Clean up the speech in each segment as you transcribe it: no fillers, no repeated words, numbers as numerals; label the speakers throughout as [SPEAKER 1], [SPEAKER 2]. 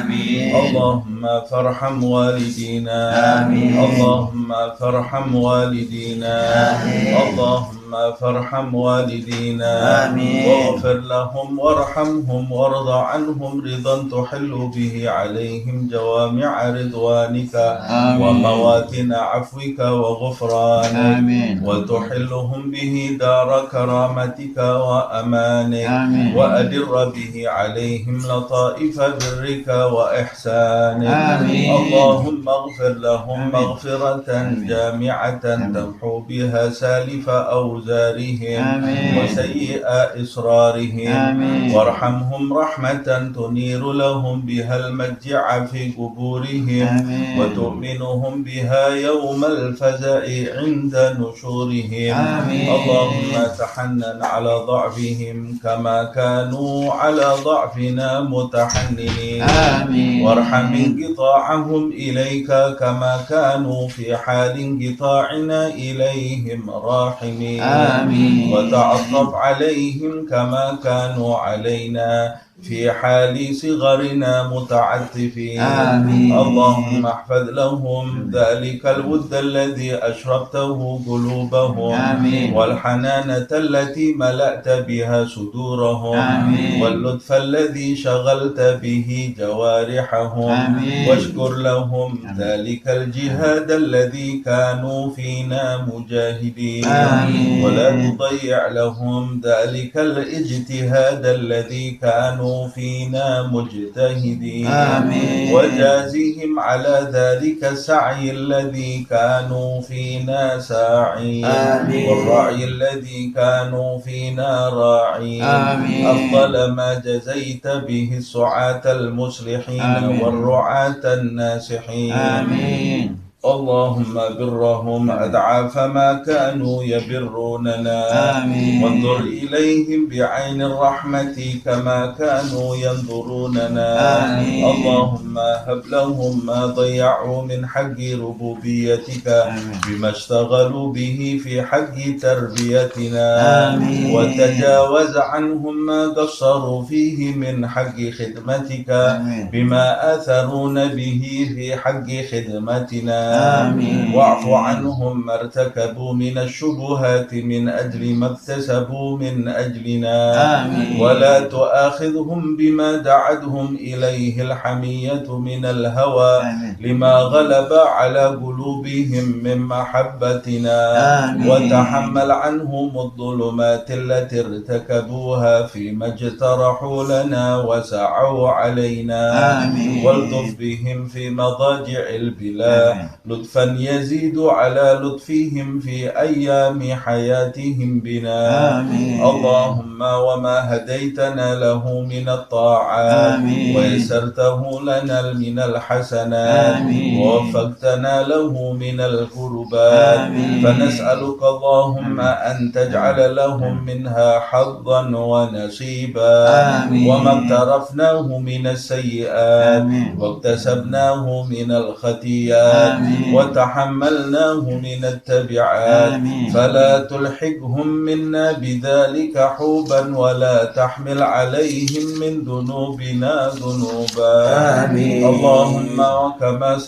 [SPEAKER 1] آمين.
[SPEAKER 2] اللهم فارحم والدينا.
[SPEAKER 1] آمين.
[SPEAKER 2] اللهم فارحم والدينا.
[SPEAKER 1] آمين.
[SPEAKER 2] اللهم فارحم والدينا.
[SPEAKER 1] آمين.
[SPEAKER 2] واغفر لهم وارحمهم وارض عنهم رضا تحل به عليهم جوامع رضوانك
[SPEAKER 1] آمين.
[SPEAKER 2] ومواتن عفوك وغفرانك.
[SPEAKER 1] آمين.
[SPEAKER 2] وتحلهم به دار كرامتك وأمانك.
[SPEAKER 1] آمين.
[SPEAKER 2] وأدر به عليهم لطائف برك وإحسانك.
[SPEAKER 1] آمين.
[SPEAKER 2] اللهم اغفر لهم
[SPEAKER 1] آمين.
[SPEAKER 2] مغفرة جامعة تمحو بها سالف أوزارهم
[SPEAKER 1] آمين.
[SPEAKER 2] وسيئ إصرارهم.
[SPEAKER 1] آمين.
[SPEAKER 2] وارحمهم رحمة تنير لهم بها المجع في قبورهم.
[SPEAKER 1] آمين.
[SPEAKER 2] وتؤمنهم بها يوم الفزع عند نشورهم.
[SPEAKER 1] آمين.
[SPEAKER 2] اللهم تحنن على ضعفهم كما كانوا على ضعفنا متحننين.
[SPEAKER 1] آمين.
[SPEAKER 2] وارحم انقطاعهم إليك كما كانوا في حال انقطاعنا إليهم راحمين.
[SPEAKER 1] آمين.
[SPEAKER 2] وتعطف عليهم كما كانوا علينا في حال صغرنا متعطفين.
[SPEAKER 1] آمين.
[SPEAKER 2] اللهم احفظ لهم ذلك الود الذي أشربته قلوبهم.
[SPEAKER 1] آمين.
[SPEAKER 2] والحنانة التي ملأت بها صدورهم.
[SPEAKER 1] آمين.
[SPEAKER 2] واللطف الذي شغلت به جوارحهم.
[SPEAKER 1] آمين.
[SPEAKER 2] واشكر لهم ذلك الجهاد الذي كانوا فينا مجاهدين.
[SPEAKER 1] آمين.
[SPEAKER 2] ولا تضيع لهم ذلك الاجتهاد الذي كانوا فينا مجتهدين.
[SPEAKER 1] آمين.
[SPEAKER 2] وجازهم على ذلك السعي الذي كانوا فينا ساعين.
[SPEAKER 1] آمين.
[SPEAKER 2] والرعي الذي كانوا فينا راعين.
[SPEAKER 1] آمين.
[SPEAKER 2] أفضل ما جزيت به السعاة المصلحين.
[SPEAKER 1] آمين.
[SPEAKER 2] والرعاة الناصحين.
[SPEAKER 1] آمين.
[SPEAKER 2] اللهم برهم أضعاف ما كانوا يبروننا.
[SPEAKER 1] آمين.
[SPEAKER 2] وانظر إليهم بعين الرحمة كما كانوا ينظروننا.
[SPEAKER 1] آمين.
[SPEAKER 2] اللهم هب لهم ما ضيعوا من حق ربوبيتك.
[SPEAKER 1] آمين.
[SPEAKER 2] بما اشتغلوا به في حق تربيتنا.
[SPEAKER 1] آمين.
[SPEAKER 2] وتجاوز عنهم ما قصروا فيه من حق خدمتك.
[SPEAKER 1] آمين.
[SPEAKER 2] بما آثرون به في حق خدمتنا.
[SPEAKER 1] آمين.
[SPEAKER 2] واعف عنهم ما ارتكبوا من الشبهات من أجل ما اكتسبوا من أجلنا.
[SPEAKER 1] آمين.
[SPEAKER 2] ولا تؤاخذهم بما دعتهم إليه الحمية من الهوى.
[SPEAKER 1] آمين.
[SPEAKER 2] لما غلب على قلوبهم من محبتنا.
[SPEAKER 1] آمين.
[SPEAKER 2] وتحمل عنهم الظلمات التي ارتكبوها فيما اجترحوا لنا وسعوا علينا.
[SPEAKER 1] آمين.
[SPEAKER 2] والطف بهم في مضاجع البلاد لطفا يزيد على لطفهم في أيام حياتهم بنا.
[SPEAKER 1] آمين.
[SPEAKER 2] اللهم وما هديتنا له من الطاعات.
[SPEAKER 1] آمين.
[SPEAKER 2] ويسرته لنا من الحسنات.
[SPEAKER 1] آمين.
[SPEAKER 2] ووفقتنا له من القربات.
[SPEAKER 1] آمين.
[SPEAKER 2] فنسألك اللهم أن تجعل لهم منها حظا ونصيبا.
[SPEAKER 1] آمين.
[SPEAKER 2] وما اقترفناه من السيئات.
[SPEAKER 1] آمين.
[SPEAKER 2] واكتسبناه من الخطيئات.
[SPEAKER 1] آمين.
[SPEAKER 2] وتحملناه من التبعات.
[SPEAKER 1] آمين.
[SPEAKER 2] فلا تلحقهم منا بذلك حوبا ولا تحمل عليهم من ذنوبنا ذنوبا.
[SPEAKER 1] آمين.
[SPEAKER 2] اللهم وكما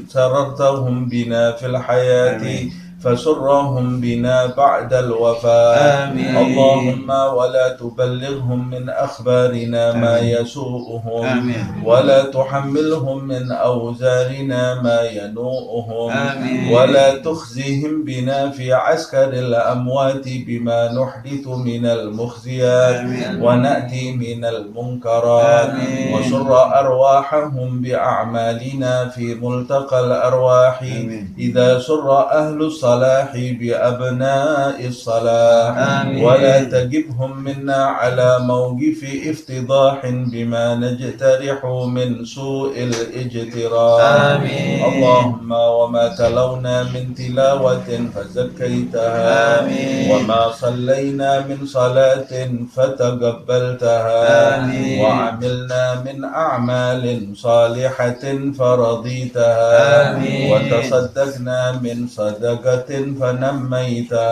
[SPEAKER 2] سررتهم بنا في الحياة.
[SPEAKER 1] آمين.
[SPEAKER 2] فسرهم بنا بعد الوفاة.
[SPEAKER 1] آمين.
[SPEAKER 2] اللهم ولا تبلغهم من أخبارنا ما يسوءهم.
[SPEAKER 1] آمين.
[SPEAKER 2] ولا تحملهم من أوزارنا ما ينوءهم.
[SPEAKER 1] آمين.
[SPEAKER 2] ولا تخزهم بنا في عسكر الأموات بما نحدث من المخزيات.
[SPEAKER 1] آمين.
[SPEAKER 2] ونأتي من المنكرات.
[SPEAKER 1] آمين.
[SPEAKER 2] وسر أرواحهم بأعمالنا في ملتقى الأرواح.
[SPEAKER 1] آمين.
[SPEAKER 2] إذا سر أهل الصلاح بأبناء الصلاح.
[SPEAKER 1] آمين.
[SPEAKER 2] ولا تجبهم منا على موقف افتضاح بما نجترح من سوء الاجتراح.
[SPEAKER 1] آمين.
[SPEAKER 2] اللهم وما تلونا من تلاوة فزكيتها.
[SPEAKER 1] آمين.
[SPEAKER 2] وما صلينا من صلاة فتقبلتها.
[SPEAKER 1] آمين.
[SPEAKER 2] وعملنا من أعمال صالحة فرضيتها.
[SPEAKER 1] آمين.
[SPEAKER 2] وتصدقنا من صدقة صحة فنميتا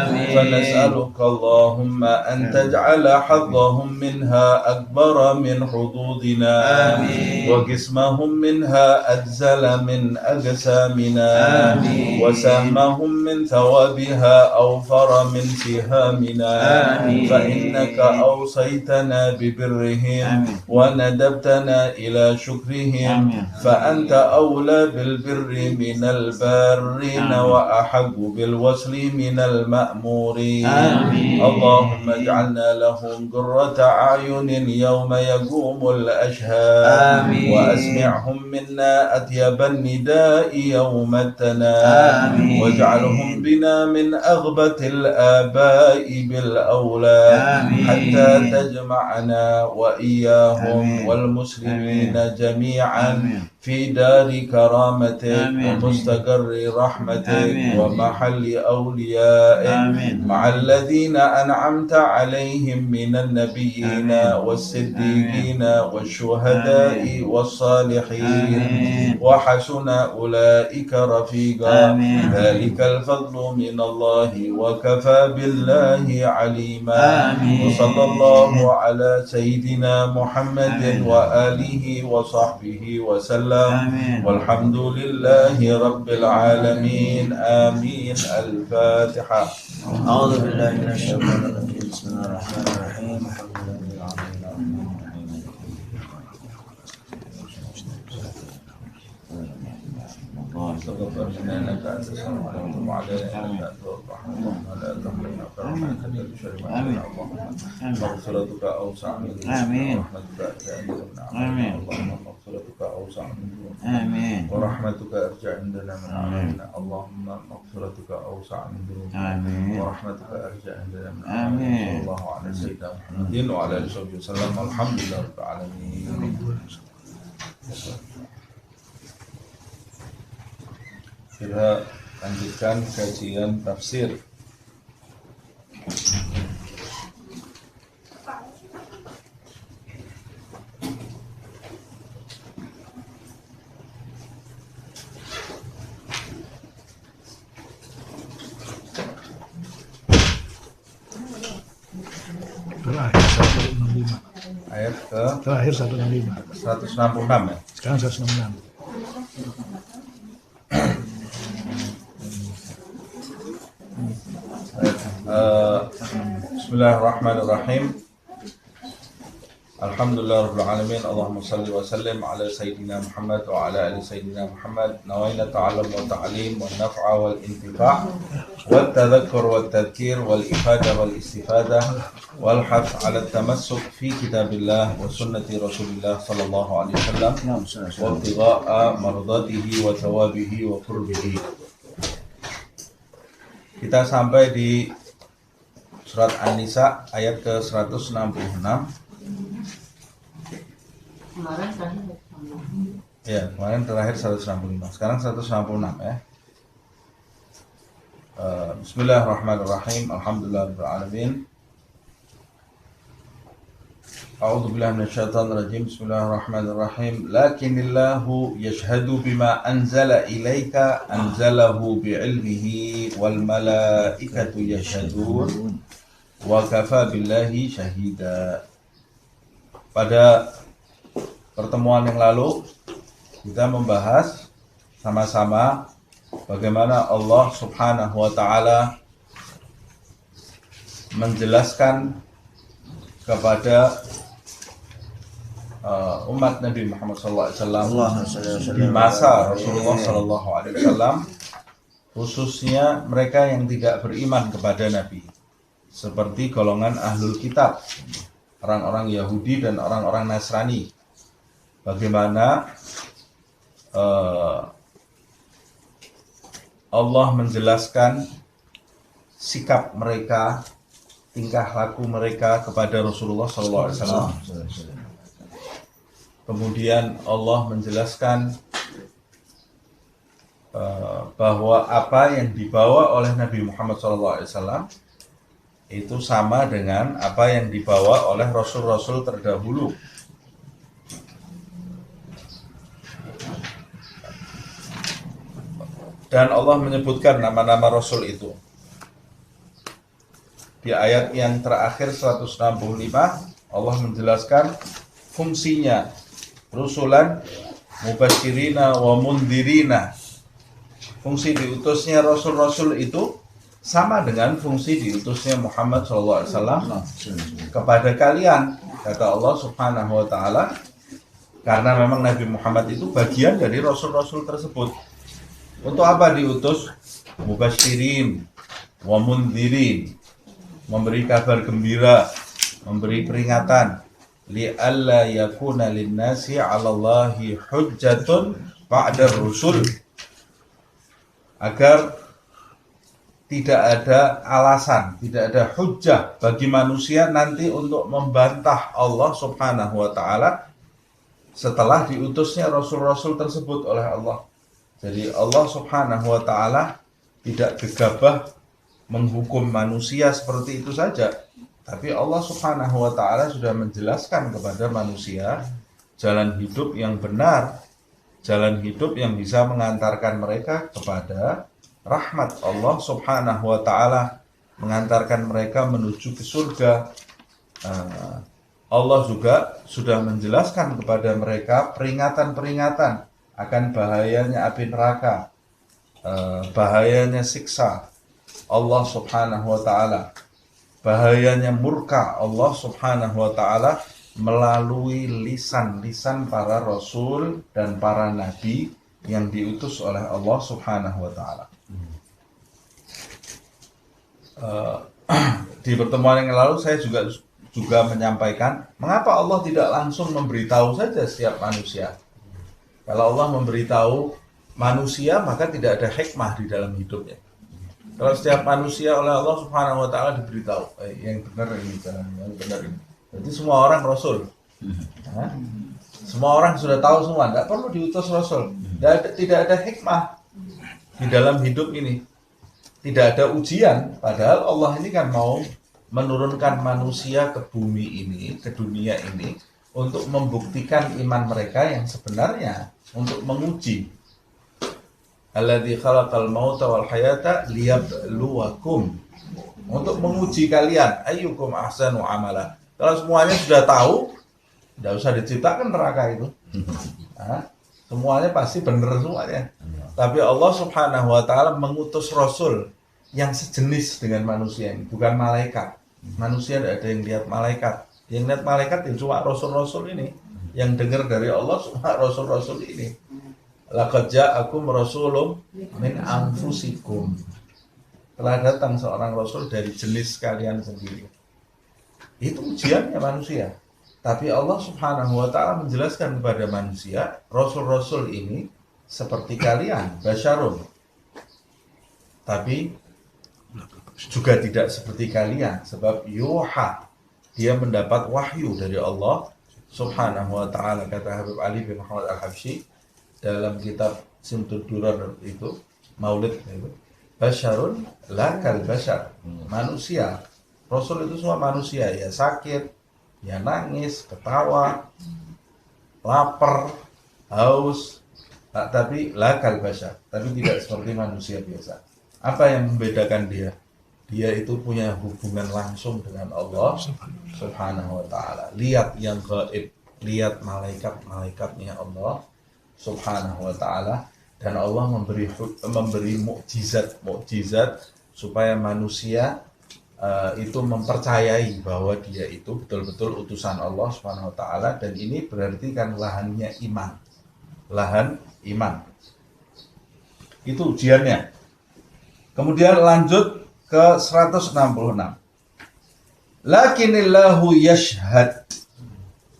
[SPEAKER 1] آمين.
[SPEAKER 2] فنسألك اللهم أن تجعل حظهم منها أكبر من حظوظنا
[SPEAKER 1] آمين.
[SPEAKER 2] وقسمهم منها أجزل من أجسامنا
[SPEAKER 1] آمين.
[SPEAKER 2] وسهمهم من ثوابها أوفر من سهامنا
[SPEAKER 1] آمين.
[SPEAKER 2] فإنك أوصيتنا ببرهم وندبتنا إلى شكرهم فأنت أولى بالبر من البارين وأحق بالوصل من المأمورين اللهم اجعلنا لهم قرة أعين يوم يقوم الأشهاد وأسمعهم منا أطيب النداء يوم التناد واجعلهم بنا من أغبة الآباء بالأولاد حتى تجمعنا وإياهم والمسلمين جميعا في دار كرامتك ومستقر رحمتك ومحل أوليائك مع الذين أنعمت عليهم من النبيين والصديقين والشهداء والصالحين وحسن أولئك رفيقا ذلك الفضل من الله وكفى بالله عليما وصلى الله على سيدنا محمد وآله وصحبه وسلم والحمد لله رب العالمين آمين الفاتحة
[SPEAKER 1] أعوذ بالله من الشيطان الرجيم بسم الله الرحمن الرحيم الحمد لله رب العالمين
[SPEAKER 2] استغفر لنا انك انت السميع العليم وتب علينا انك انت الرحمن ولا تحرمنا كرمك بشر ما اللهم مغفرتك اوسع من ورحمتك ارجع عندنا اللهم مغفرتك اوسع من ورحمتك ارجع عندنا من عملنا اللهم مغفرتك اوسع من ذنوبنا ورحمتك ارجع عندنا من عملنا صلى الله على سيدنا محمد وعلى اله وصحبه وسلم والحمد لله رب العالمين. Kita lanjutkan kajian tafsir.
[SPEAKER 3] Terakhir 165.
[SPEAKER 2] Ayat ke
[SPEAKER 3] Terakhir 165.
[SPEAKER 2] 166 ya.
[SPEAKER 3] Sekarang 166.
[SPEAKER 2] Bismillahirrahmanirrahim. Alhamdulillahirabbil alamin. Allahumma shalli wa sallim ala sayyidina Muhammad wa ala ali sayyidina Muhammad. Nawaina ta'allum wa ta'lim wa naf'a wal intifa' wa tadhakkur wa tadhkir wal ifadah wal istifadah wal hath ala tamassuk fi kitabillah wa sunnati Rasulillah sallallahu alaihi wasallam wa ibtigha'a mardatihi wa thawabihi wa qurbihi. Kita sampai di surat An-Nisa ayat ke 166. Ya, kemarin terakhir 165. Sekarang 166 ya. Bismillahirrahmanirrahim. Alhamdulillahirabbil alamin. A'udzu billahi minasyaitonir rajim. Bismillahirrahmanirrahim. Lakinnillahu yashhadu bima anzala ilaika anzalahu bi'ilmihi wal malaikatu yashhadun wa kafa billahi syahida. Pada pertemuan yang lalu kita membahas sama-sama bagaimana Allah Subhanahu wa taala menjelaskan kepada umat Nabi Muhammad SAW di masa Rasulullah SAW, khususnya mereka yang tidak beriman kepada Nabi, seperti golongan ahlul kitab, orang-orang Yahudi dan orang-orang Nasrani. Bagaimana Allah menjelaskan sikap mereka, tingkah laku mereka kepada Rasulullah SAW. Kemudian Allah menjelaskan bahwa apa yang dibawa oleh Nabi Muhammad SAW itu sama dengan apa yang dibawa oleh Rasul-Rasul terdahulu. Dan Allah menyebutkan nama-nama Rasul itu. Di ayat yang terakhir 165, Allah menjelaskan fungsinya. Rusulan mubasyirina wa mundirina. Fungsi diutusnya Rasul-Rasul itu sama dengan fungsi diutusnya Muhammad SAW kepada kalian, kata Allah Subhanahu wa Ta'ala, karena memang Nabi Muhammad itu bagian dari Rasul-Rasul tersebut. Untuk apa diutus? Mubasyirin wa mundirin, memberi kabar gembira, memberi peringatan, li'alla yakuna linnasi 'alallahi hujjatun ba'da rusul, agar tidak ada alasan, tidak ada hujjah bagi manusia nanti untuk membantah Allah Subhanahu wa Ta'ala setelah diutusnya Rasul-Rasul tersebut oleh Allah. Jadi Allah Subhanahu wa Ta'ala tidak gegabah menghukum manusia seperti itu saja, tapi Allah Subhanahu wa Ta'ala sudah menjelaskan kepada manusia jalan hidup yang benar, jalan hidup yang bisa mengantarkan mereka kepada rahmat Allah Subhanahu wa Ta'ala, mengantarkan mereka menuju ke surga. Allah juga sudah menjelaskan kepada mereka peringatan-peringatan akan bahayanya api neraka, bahayanya siksa Allah Subhanahu wa Ta'ala, bahayanya murka Allah Subhanahu wa Ta'ala melalui lisan-lisan para rasul dan para nabi yang diutus oleh Allah Subhanahu wa Ta'ala. Di pertemuan yang lalu saya juga menyampaikan mengapa Allah tidak langsung memberitahu saja setiap manusia. Kalau Allah memberitahu manusia, maka tidak ada hikmah di dalam hidupnya. Kalau setiap manusia oleh Allah Subhanahu wa Ta'ala diberitahu yang benar ini, yang benar ini. Jadi semua orang rasul. Semua orang sudah tahu semua, tidak perlu diutus rasul. Tidak ada hikmah di dalam hidup ini. Tidak ada ujian, padahal Allah ini kan mau menurunkan manusia ke bumi ini, ke dunia ini, untuk membuktikan iman mereka yang sebenarnya, untuk menguji. Alladzi khalaqal mauta wal hayata liyabluwakum, untuk menguji kalian, ayyukum ahsanu amala. Kalau semuanya sudah tahu, tidak usah diciptakan neraka itu. Semuanya pasti benar semuanya. Tapi Allah Subhanahu wa Ta'ala mengutus rasul yang sejenis dengan manusia ini, bukan malaikat. Manusia tidak ada yang lihat malaikat. Yang lihat malaikat itu cuma rasul-rasul ini, yang dengar dari Allah cuma rasul-rasul ini. Laqad ja'akum rasulun min anfusikum. Telah datang seorang rasul dari jenis kalian sendiri. Itu ujiannya manusia. Tapi Allah Subhanahu wa Ta'ala menjelaskan kepada manusia, rasul-rasul ini seperti kalian, basyarun. Tapi juga tidak seperti kalian, sebab yuha, dia mendapat wahyu dari Allah Subhanahu wa Ta'ala. Kata Habib Ali bin Muhammad Al-Habsyi dalam kitab Simtud Durar itu, Maulid itu, basyarun lakal basyar, manusia. Rasul itu semua manusia, ya sakit, ya nangis, ketawa, lapar, haus, tapi lakal basyar, tapi tidak seperti manusia biasa. Apa yang membedakan dia? Dia itu punya hubungan langsung dengan Allah Subhanahu wa Ta'ala. Lihat yang gaib, lihat malaikat-malaikatnya Allah Subhanahu wa Ta'ala, dan Allah memberi mukjizat supaya manusia itu mempercayai bahwa dia itu betul-betul utusan Allah Subhanahu wa Ta'ala, dan ini berarti kan lahannya iman. Lahan iman. Itu ujiannya. Kemudian lanjut ke 166. Lakinillahu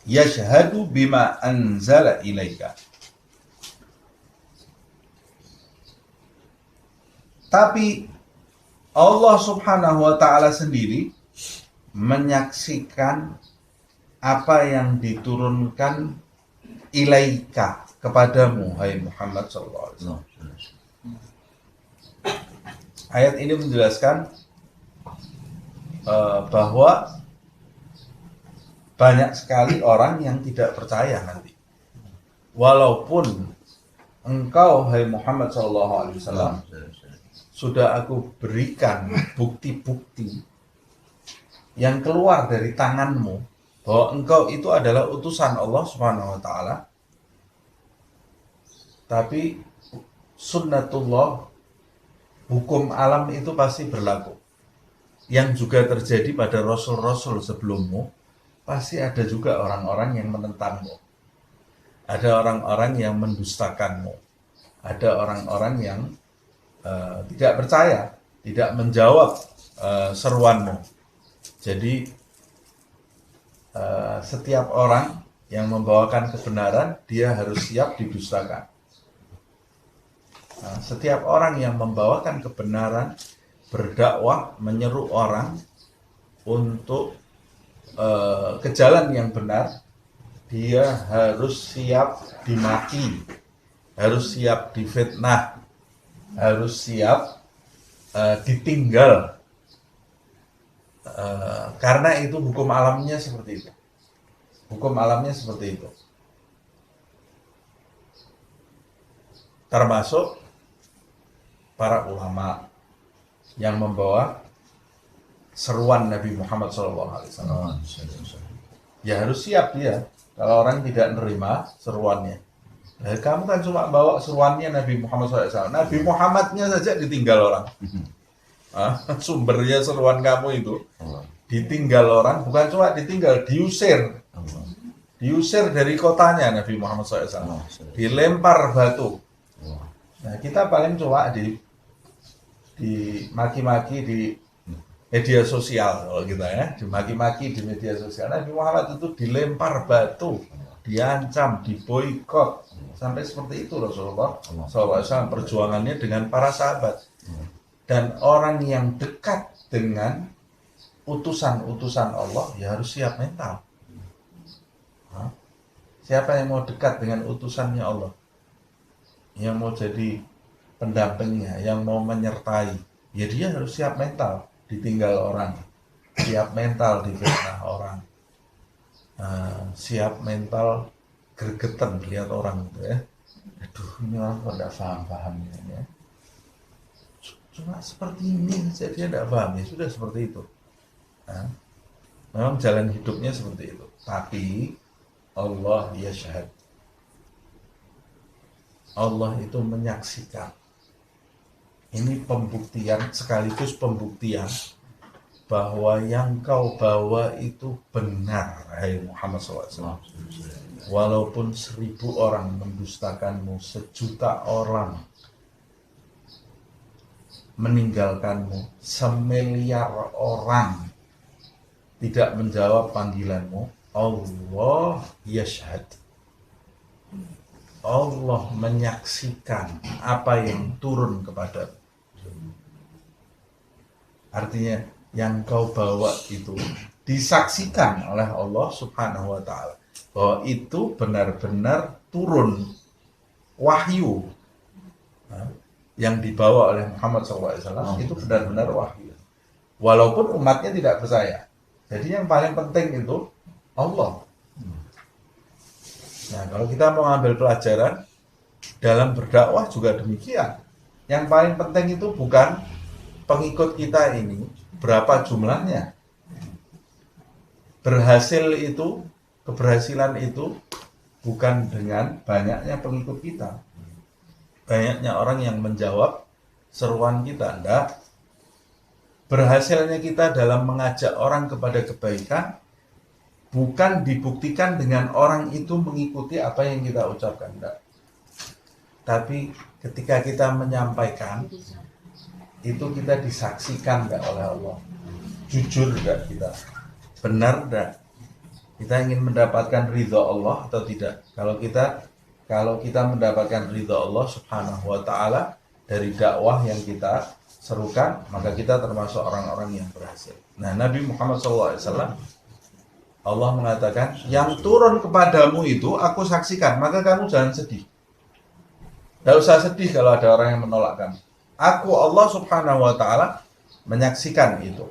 [SPEAKER 2] yashhadu bima anzala ilaika. Tapi Allah Subhanahu wa Ta'ala sendiri menyaksikan apa yang diturunkan ilaika, kepadamu, hai Muhammad sallallahu alaihi wasallam. Ayat ini menjelaskan bahwa banyak sekali orang yang tidak percaya nanti. Walaupun engkau hai Muhammad SAW sudah aku berikan bukti-bukti yang keluar dari tanganmu bahwa engkau itu adalah utusan Allah Subhanahu wa taala. Tapi sunnatullah, hukum alam itu pasti berlaku. Yang juga terjadi pada rasul-rasul sebelummu, pasti ada juga orang-orang yang menentangmu. Ada orang-orang yang mendustakanmu. Ada orang-orang yang tidak percaya, tidak menjawab seruanmu. Jadi setiap orang yang membawakan kebenaran, dia harus siap didustakan. Setiap orang yang membawakan kebenaran, berdakwah, menyeru orang untuk ke jalan yang benar, dia harus siap dimaki, harus siap difitnah, harus siap ditinggal. Karena itu hukum alamnya seperti itu. Hukum alamnya seperti itu. Termasuk para ulama yang membawa seruan Nabi Muhammad SAW. Ya harus siap dia. Kalau orang tidak menerima seruannya. Nah, kamu kan cuma bawa seruannya Nabi Muhammad SAW. Nabi Muhammadnya saja ditinggal orang. Sumbernya seruan kamu itu ditinggal orang. Bukan cuma ditinggal, diusir. Diusir dari kotanya Nabi Muhammad SAW. Dilempar batu. Nah, kita paling cuma dimaki-maki di media sosial kalau kita ya, dimaki-maki di media sosial. Nabi Muhammad itu dilempar batu, diancam, diboikot, sampai seperti itu Rasulullah SAW perjuangannya dengan para sahabat. Dan orang yang dekat dengan utusan-utusan Allah ya harus siap mental. Siapa yang mau dekat dengan utusannya Allah, yang mau jadi pendampingnya, yang mau menyertai, ya dia harus siap mental ditinggal orang, siap mental difitnah orang, siap mental gregetan lihat orang gitu ya. Aduh, ini orang kok tidak paham ya. Cuma seperti ini saja dia tidak paham, ya sudah seperti itu. Memang jalan hidupnya seperti itu. Tapi Allah yashhad, Allah itu menyaksikan. Ini pembuktian, sekaligus pembuktian bahwa yang kau bawa itu benar, hai Muhammad SAW. Walaupun 1000 orang mendustakanmu, 1.000.000 orang meninggalkanmu, 1.000.000.000 orang tidak menjawab panggilanmu, Allah yashhad. Allah menyaksikan apa yang turun kepada. Artinya yang kau bawa itu disaksikan oleh Allah Subhanahu wa taala bahwa itu benar-benar turun wahyu yang dibawa oleh Muhammad SAW. Itu benar-benar wahyu. Walaupun umatnya tidak percaya. Jadi yang paling penting itu Allah. Nah, kalau kita mau ambil pelajaran dalam berdakwah juga demikian. Yang paling penting itu bukan pengikut kita ini berapa jumlahnya. Keberhasilan itu bukan dengan banyaknya pengikut kita, banyaknya orang yang menjawab seruan kita. Enggak. Berhasilnya kita dalam mengajak orang kepada kebaikan bukan dibuktikan dengan orang itu mengikuti apa yang kita ucapkan, enggak. Tapi ketika kita menyampaikan, itu kita disaksikan enggak oleh Allah. Jujur enggak kita? Benar enggak? Kita ingin mendapatkan ridha Allah atau tidak? Kalau kita mendapatkan ridha Allah Subhanahu wa taala dari dakwah yang kita serukan, maka kita termasuk orang-orang yang berhasil. Nah, Nabi Muhammad SAW, Allah mengatakan, yang turun kepadamu itu aku saksikan, maka kamu jangan sedih. Tidak usah sedih kalau ada orang yang menolak kamu. Aku, Allah Subhanahu wa ta'ala, menyaksikan itu.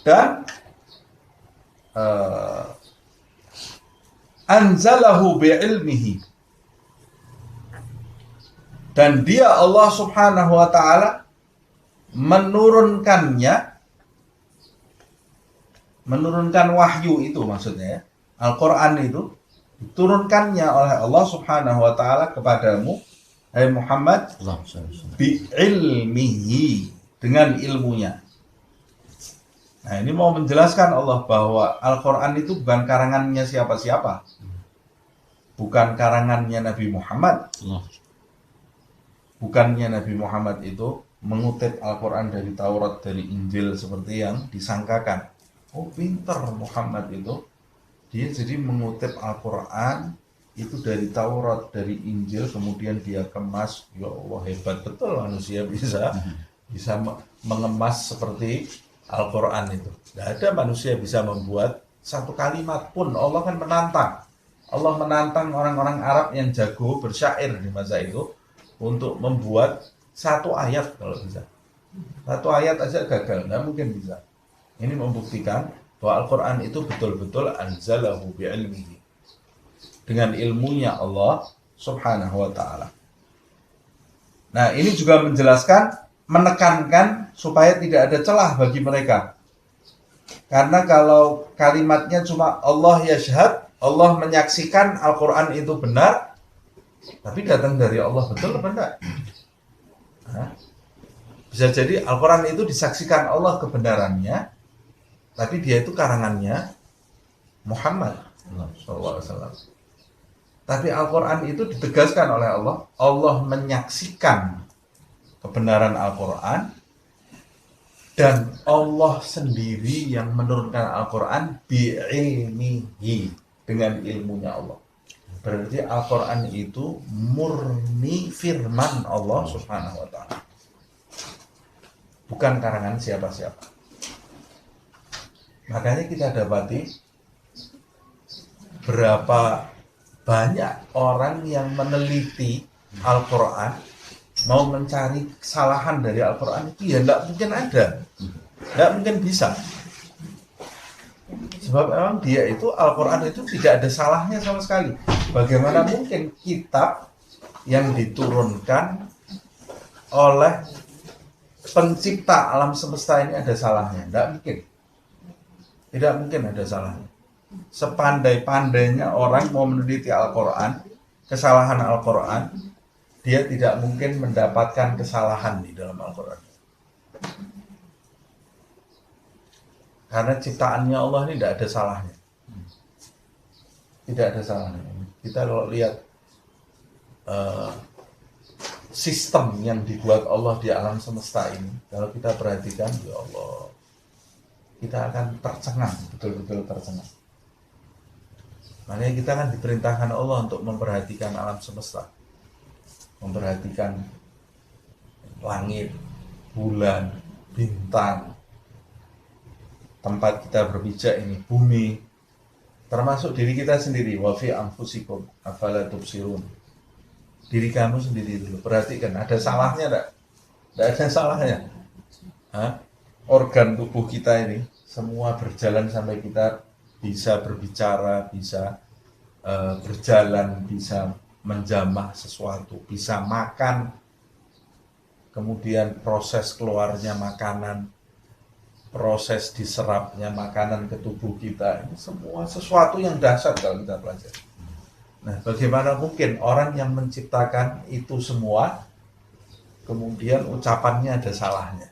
[SPEAKER 2] Dan anzalahu bi'ilmihi. Dan dia Allah Subhanahu wa ta'ala menurunkan wahyu itu maksudnya ya. Al-Quran itu diturunkannya oleh Allah Subhanahu wa ta'ala kepadamu, hai Muhammad, bi'ilmihi, dengan ilmunya. Nah, ini mau menjelaskan Allah bahwa Al-Quran itu bukan karangannya siapa-siapa, bukan karangannya Nabi Muhammad. Bukannya Nabi Muhammad itu mengutip Al-Quran dari Taurat, dari Injil seperti yang disangkakan. Oh, pinter Muhammad itu, dia jadi mengutip Al-Quran itu dari Taurat, dari Injil, kemudian dia kemas. Ya Allah, hebat betul manusia bisa mengemas seperti Al-Quran itu. Tidak ada manusia bisa membuat satu kalimat pun. Allah kan menantang. Allah menantang orang-orang Arab yang jago bersyair di masa itu untuk membuat satu ayat kalau bisa. Satu ayat aja gagal, nggak mungkin bisa. Ini membuktikan bahwa Al-Quran itu betul-betul anzalahu bi'ilmihi, dengan ilmunya Allah Subhanahu wa ta'ala. Nah, ini juga menjelaskan, menekankan supaya tidak ada celah bagi mereka. Karena kalau kalimatnya cuma Allah yashhad, Allah menyaksikan Al-Quran itu benar, tapi datang dari Allah, betul apa enggak? Bisa jadi Al-Quran itu disaksikan Allah kebenarannya, tapi dia itu karangannya Muhammad SAW. Tapi Al-Quran itu ditegaskan oleh Allah, Allah menyaksikan kebenaran Al-Quran, dan Allah sendiri yang menurunkan Al-Quran bi'ilmihi, dengan ilmunya Allah. Berarti Al-Quran itu murni firman Allah Subhanahu wa ta'ala, bukan karangan siapa-siapa. Makanya kita dapati berapa banyak orang yang meneliti Al-Quran, mau mencari kesalahan dari Al-Quran itu ya tidak mungkin ada, tidak mungkin bisa. Sebab memang dia itu, Al-Quran itu tidak ada salahnya sama sekali. Bagaimana mungkin kitab yang diturunkan oleh pencipta alam semesta ini ada salahnya? Tidak mungkin. Tidak mungkin ada salahnya. Sepandai-pandainya orang mau meneliti Al-Quran, kesalahan Al-Quran, dia tidak mungkin mendapatkan kesalahan di dalam Al-Quran. Karena ciptaannya Allah ini tidak ada salahnya. Tidak ada salahnya. Kita kalau lihat sistem yang dibuat Allah di alam semesta ini, kalau kita perhatikan, ya Allah, kita akan tercengang, betul-betul tercengang. Makanya kita kan diperintahkan Allah untuk memperhatikan alam semesta, memperhatikan langit, bulan, bintang, tempat kita berpijak ini, bumi, termasuk diri kita sendiri. Wa fi anfusikum afala tubsirun. Diri kamu sendiri dulu, perhatikan, ada salahnya enggak? Enggak ada salahnya. Organ tubuh kita ini semua berjalan sampai kita bisa berbicara, bisa berjalan, bisa menjamah sesuatu, bisa makan, kemudian proses keluarnya makanan, proses diserapnya makanan ke tubuh kita, ini semua sesuatu yang dahsyat kalau kita pelajari. Nah, bagaimana mungkin orang yang menciptakan itu semua kemudian ucapannya ada salahnya?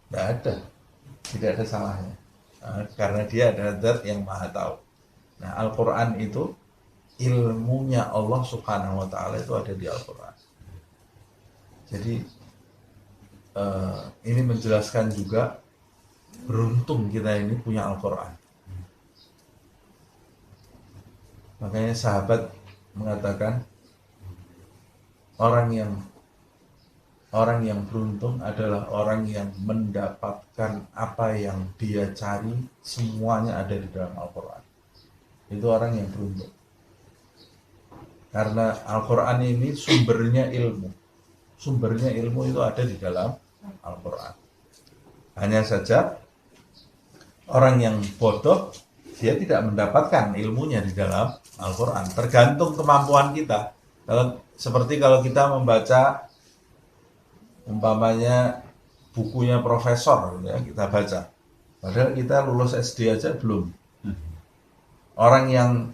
[SPEAKER 2] Tidak ada, tidak ada salahnya, karena dia adalah zat yang maha tahu. Nah, Al-Quran itu ilmunya Allah Subhanahu wa ta'ala itu ada di Al-Quran. Jadi ini menjelaskan juga beruntung kita ini punya Al-Quran. Makanya sahabat mengatakan orang yang beruntung adalah orang yang mendapatkan apa yang dia cari, semuanya ada di dalam Al-Quran. Itu orang yang beruntung. Karena Al-Quran ini sumbernya ilmu. Sumbernya ilmu itu ada di dalam Al-Quran. Hanya saja orang yang bodoh, dia tidak mendapatkan ilmunya di dalam Al-Quran. Tergantung kemampuan kita. Kalau kita membaca umpamanya bukunya profesor ya, kita baca. Padahal kita lulus SD aja belum. Orang yang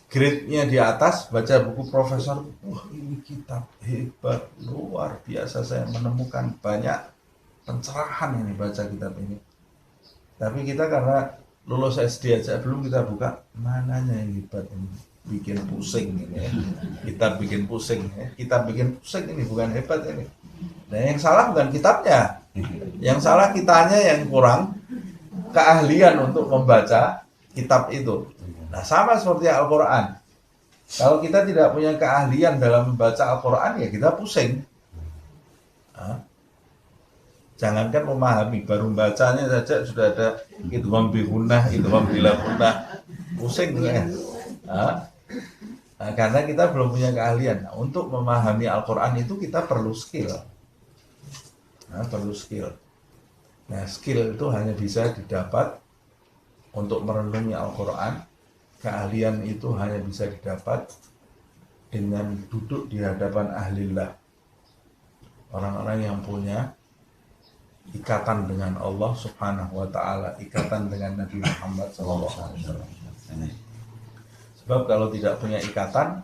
[SPEAKER 2] grade-nya di atas baca buku profesor, wah ini kitab hebat, luar biasa, saya menemukan banyak pencerahan ini baca kitab ini. Tapi kita karena lulus SD aja belum, kita buka, mananya yang hebat ini, bikin pusing ini ya. Kita bikin pusing ya. Kita bikin pusing ini, bukan hebat ini. Nah yang salah bukan kitabnya, yang salah kitanya yang kurang keahlian untuk membaca kitab itu. Nah sama seperti Al-Quran, kalau kita tidak punya keahlian dalam membaca Al-Quran ya kita pusing. Jangankan memahami, baru bacanya saja sudah ada idgham bi gunnah, idgham bila gunnah, pusing ya. Karena kita belum punya keahlian. Nah, untuk memahami Al-Quran itu kita perlu skill. Nah, skill itu hanya bisa didapat untuk merenungi Al-Quran. Keahlian itu hanya bisa didapat dengan duduk di hadapan ahlillah, orang-orang yang punya ikatan dengan Allah Subhanahu wa Ta'ala, ikatan dengan Nabi Muhammad SAW. Sebab kalau tidak punya ikatan,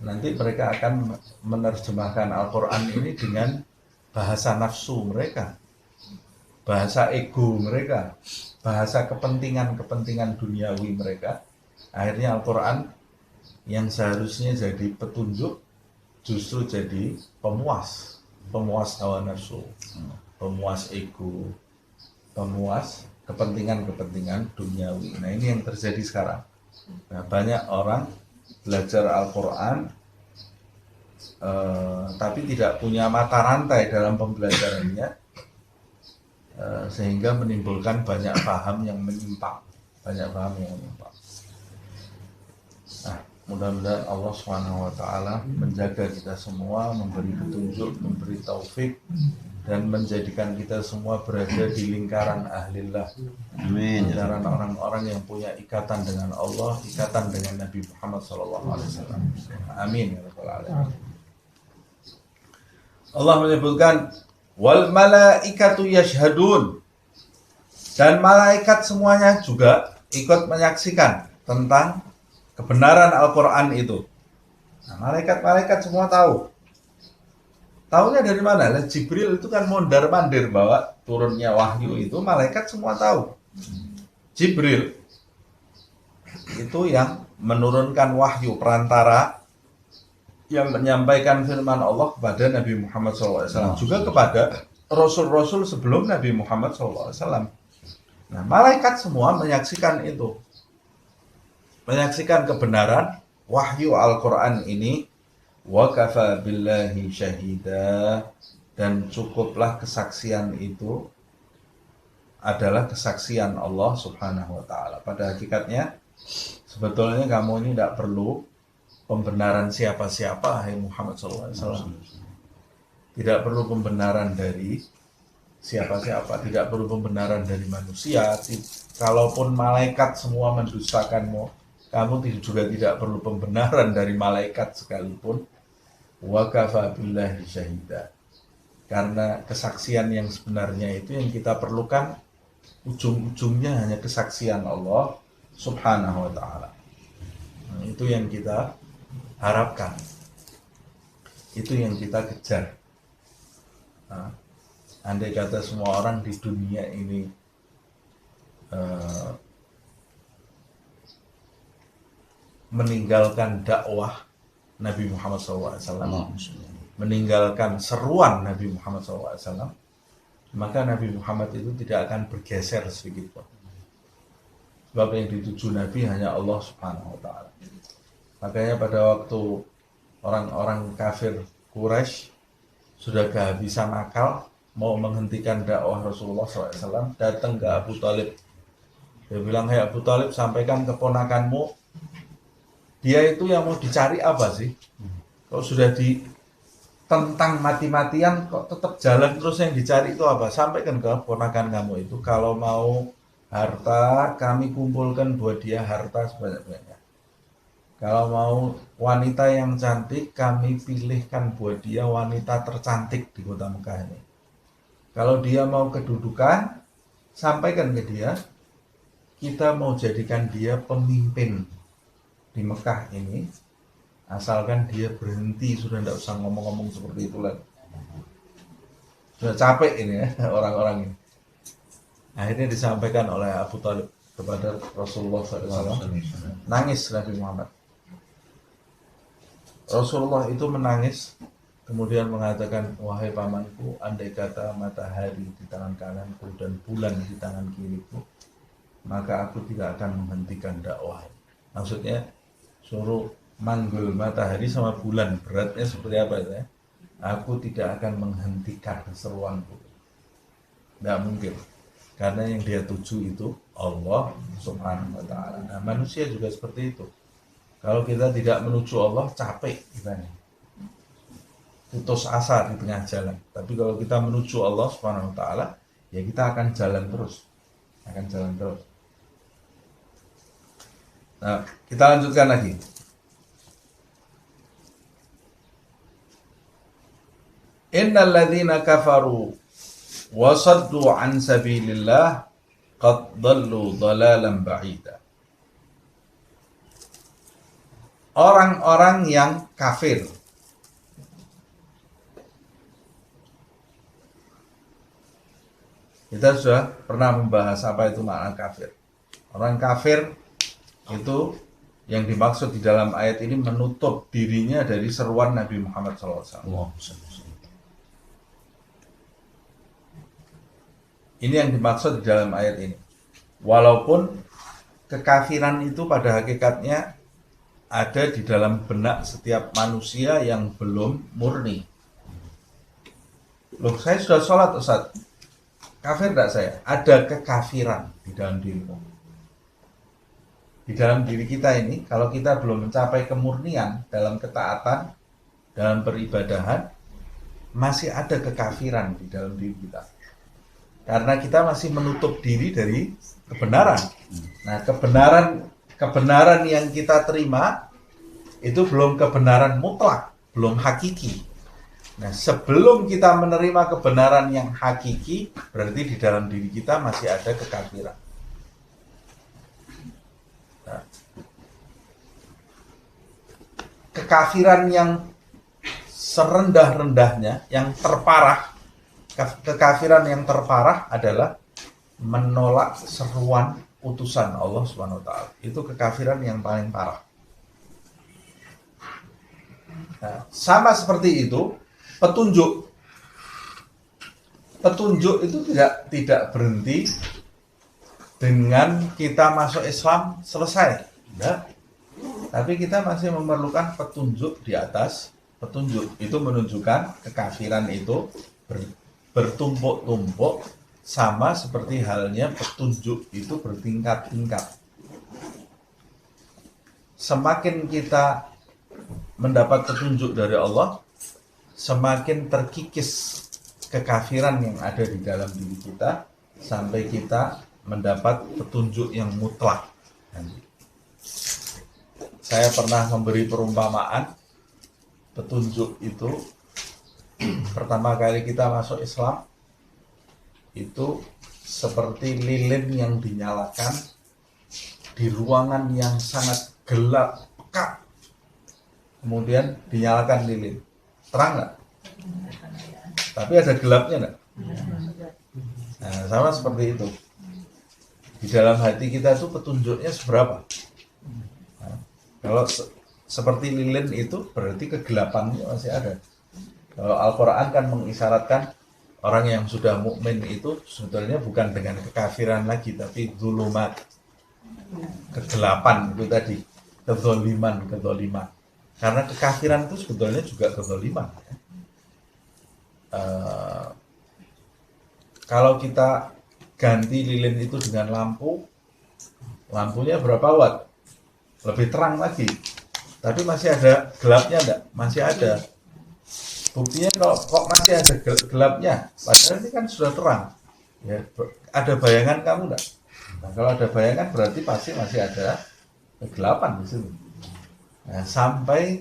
[SPEAKER 2] nanti mereka akan menerjemahkan Al-Quran ini dengan bahasa nafsu mereka, bahasa ego mereka, bahasa kepentingan duniawi mereka. Akhirnya Al-Quran yang seharusnya jadi petunjuk justru jadi pemuas hawa nafsu, pemuas ego, pemuas kepentingan duniawi. Nah ini yang terjadi sekarang. Nah, banyak orang belajar Al-Quran tapi tidak punya mata rantai dalam pembelajarannya, sehingga menimbulkan banyak paham yang menyimpang. Nah, mudah-mudahan Allah SWT menjaga kita semua, memberi petunjuk, memberi taufik, dan menjadikan kita semua berada di lingkaran ahlillah.
[SPEAKER 1] Amin.
[SPEAKER 2] Lingkaran orang-orang yang punya ikatan dengan Allah, ikatan dengan Nabi Muhammad SAW. Amin. Allah menyebutkan wal malaikatu yashhadun, dan malaikat semuanya juga ikut menyaksikan tentang kebenaran Al-Quran itu. Nah, malaikat semua tahu. Tahunya dari mana? Jibril itu kan mondar-mandir bawa turunnya wahyu itu, malaikat semua tahu. Jibril itu yang menurunkan wahyu, perantara yang menyampaikan firman Allah kepada Nabi Muhammad SAW, juga kepada Rasul-Rasul sebelum Nabi Muhammad SAW. Nah, malaikat semua menyaksikan itu, menyaksikan kebenaran wahyu Al-Quran ini. Wa kafa billahi syahida, dan cukuplah kesaksian itu adalah kesaksian Allah Subhanahu wa Ta'ala. Pada hakikatnya sebetulnya kamu ini tidak perlu pembenaran siapa-siapa, hai Muhammad SAW. Tidak perlu pembenaran dari siapa-siapa, tidak perlu pembenaran dari manusia. Kalaupun malaikat semua mendustakanmu, kamu juga tidak perlu pembenaran dari malaikat sekalipun. Wa kafa billahi syahida. Karena kesaksian yang sebenarnya itu yang kita perlukan, ujung-ujungnya hanya kesaksian Allah Subhanahu wa Ta'ala. Nah, itu yang kita harapkan, itu yang kita kejar. Nah, andai kata semua orang di dunia ini meninggalkan dakwah Nabi Muhammad SAW, meninggalkan seruan Nabi Muhammad SAW, maka Nabi Muhammad itu tidak akan bergeser sedikit pun. Sebab yang dituju Nabi hanya Allah Subhanahu wa Ta'ala. Makanya pada waktu orang-orang kafir Quraisy sudah kehabisan akal mau menghentikan dakwah Rasulullah SAW, datang ke Abu Talib. Dia bilang, "Hai Abu Talib, sampaikan keponakanmu, dia itu yang mau dicari apa sih? Kalau sudah ditentang mati-matian kok tetap jalan terus, yang dicari itu apa? Sampaikan ke keponakan kamu itu, kalau mau harta kami kumpulkan buat dia harta sebanyak-banyaknya. Kalau mau wanita yang cantik, kami pilihkan buat dia wanita tercantik di kota Mekah ini. Kalau dia mau kedudukan, sampaikan ke dia, kita mau jadikan dia pemimpin di Mekah ini, asalkan dia berhenti, sudah tidak usah ngomong-ngomong seperti itu lagi. Sudah capek ini ya, orang-orang ini. Akhirnya disampaikan oleh Abu Thalib kepada Rasulullah SAW. Nangis Nabi Muhammad. Rasulullah itu menangis, kemudian mengatakan, wahai pamanku, andai kata matahari di tangan kananku dan bulan di tangan kiriku, maka aku tidak akan menghentikan dakwah. Maksudnya suruh manggul matahari sama bulan, beratnya seperti apa ya? Aku tidak akan menghentikan seruanku. Tidak mungkin, karena yang dia tuju itu Allah Subhanahu wa Ta'ala. Nah, manusia juga seperti itu. Kalau kita tidak menuju Allah, capek kita nih, putus asa di tengah jalan. Tapi kalau kita menuju Allah Subhanahu wa Ta'ala, ya kita akan jalan terus, Nah, kita lanjutkan lagi. Innal ladzina kafaru wa saddu an sabilillah qad dhallu dhalalan ba'ida. Orang-orang yang kafir, kita sudah pernah membahas apa itu makna kafir. Orang kafir itu yang dimaksud di dalam ayat ini menutup dirinya dari seruan Nabi Muhammad SAW. Ini yang dimaksud di dalam ayat ini. Walaupun kekafiran itu pada hakikatnya ada di dalam benak setiap manusia yang belum murni. Loh, saya sudah sholat Ustaz, kafir tidak saya? Ada kekafiran di dalam dirimu. Di dalam diri kita ini, kalau kita belum mencapai kemurnian dalam ketaatan, dalam peribadahan, masih ada kekafiran di dalam diri kita. Karena kita masih menutup diri dari kebenaran. Nah, kebenaran yang kita terima itu belum kebenaran mutlak, belum hakiki. Nah, sebelum kita menerima kebenaran yang hakiki, berarti di dalam diri kita masih ada kekafiran. Nah, kekafiran yang serendah-rendahnya, yang terparah, kekafiran yang terparah adalah menolak seruan utusan Allah Subhanahu wa Ta'ala. Itu kekafiran yang paling parah. Nah, sama seperti itu petunjuk itu tidak berhenti dengan kita masuk Islam selesai, enggak. Tapi kita masih memerlukan petunjuk di atas petunjuk. Itu menunjukkan kekafiran itu bertumpuk-tumpuk, sama seperti halnya petunjuk itu bertingkat-tingkat. Semakin kita mendapat petunjuk dari Allah, semakin terkikis kekafiran yang ada di dalam diri kita, sampai kita mendapat petunjuk yang mutlak. Saya pernah memberi perumpamaan, petunjuk itu pertama kali kita masuk Islam itu seperti lilin yang dinyalakan di ruangan yang sangat gelap, pekak. Kemudian dinyalakan lilin, terang nggak? Tapi ada gelapnya nggak? Nah, sama seperti itu. Di dalam hati kita itu petunjuknya seberapa? Nah, kalau seperti lilin itu berarti kegelapannya masih ada. Kalau Al-Quran kan mengisyaratkan orang yang sudah mukmin itu sebetulnya bukan dengan kekafiran lagi, tapi zulumat, kegelapan itu tadi, kezoliman. Karena kekafiran itu sebetulnya juga kezoliman. Kalau kita ganti lilin itu dengan lampu, lampunya berapa watt? Lebih terang lagi. Tapi masih ada gelapnya enggak? Masih ada. Buktinya kalau kok masih ada gelapnya, padahal ini kan sudah terang. Ya, ada bayangan kamu enggak? Nah, kalau ada bayangan berarti pasti masih ada kegelapan di sini. Nah, sampai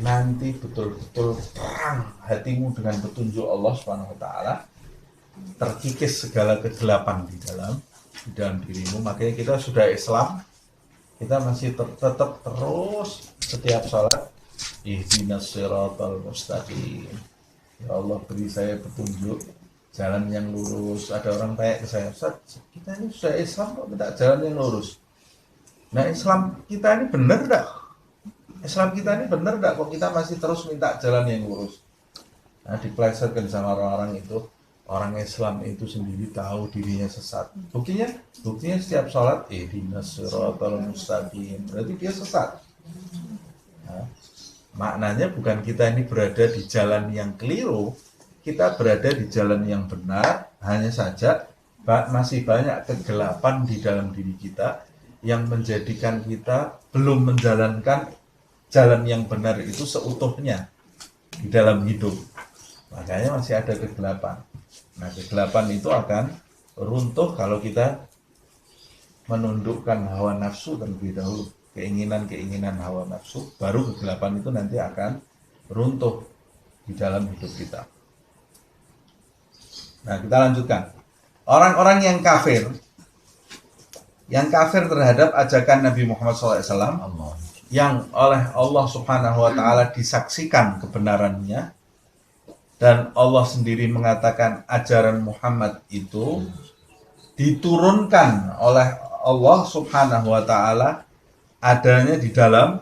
[SPEAKER 2] nanti betul-betul terang hatimu dengan petunjuk Allah Subhanahu wa taala, terkikis segala kegelapan di dalam dirimu. Makanya kita sudah Islam, kita masih tetap terus setiap sholat ihdinas siratal mustaqim. Ya Allah, beri saya petunjuk jalan yang lurus. Ada orang tanya ke saya, Ustaz, kita ini sudah Islam kok minta jalan yang lurus. Nah, Islam kita ini benar enggak? Islam kita ini benar enggak kok kita masih terus minta jalan yang lurus? Nah, diplesetkan sama orang-orang itu. Orang Islam itu sendiri tahu dirinya sesat. Buktinya setiap sholat ihdinas siratal mustaqim. Berarti dia sesat. Nah, maknanya bukan kita ini berada di jalan yang keliru, kita berada di jalan yang benar. Hanya saja masih banyak kegelapan di dalam diri kita yang menjadikan kita belum menjalankan jalan yang benar itu seutuhnya di dalam hidup. Makanya masih ada kegelapan. Nah, kegelapan itu akan runtuh kalau kita menundukkan hawa nafsu terlebih dahulu. Keinginan-keinginan hawa nafsu, baru kegelapan itu nanti akan runtuh di dalam hidup kita. Nah, kita lanjutkan. Orang-orang yang kafir terhadap ajakan Nabi Muhammad SAW, yang oleh Allah Subhanahu wa taala disaksikan kebenarannya, dan Allah sendiri mengatakan ajaran Muhammad itu diturunkan oleh Allah Subhanahu wa taala, adanya di dalam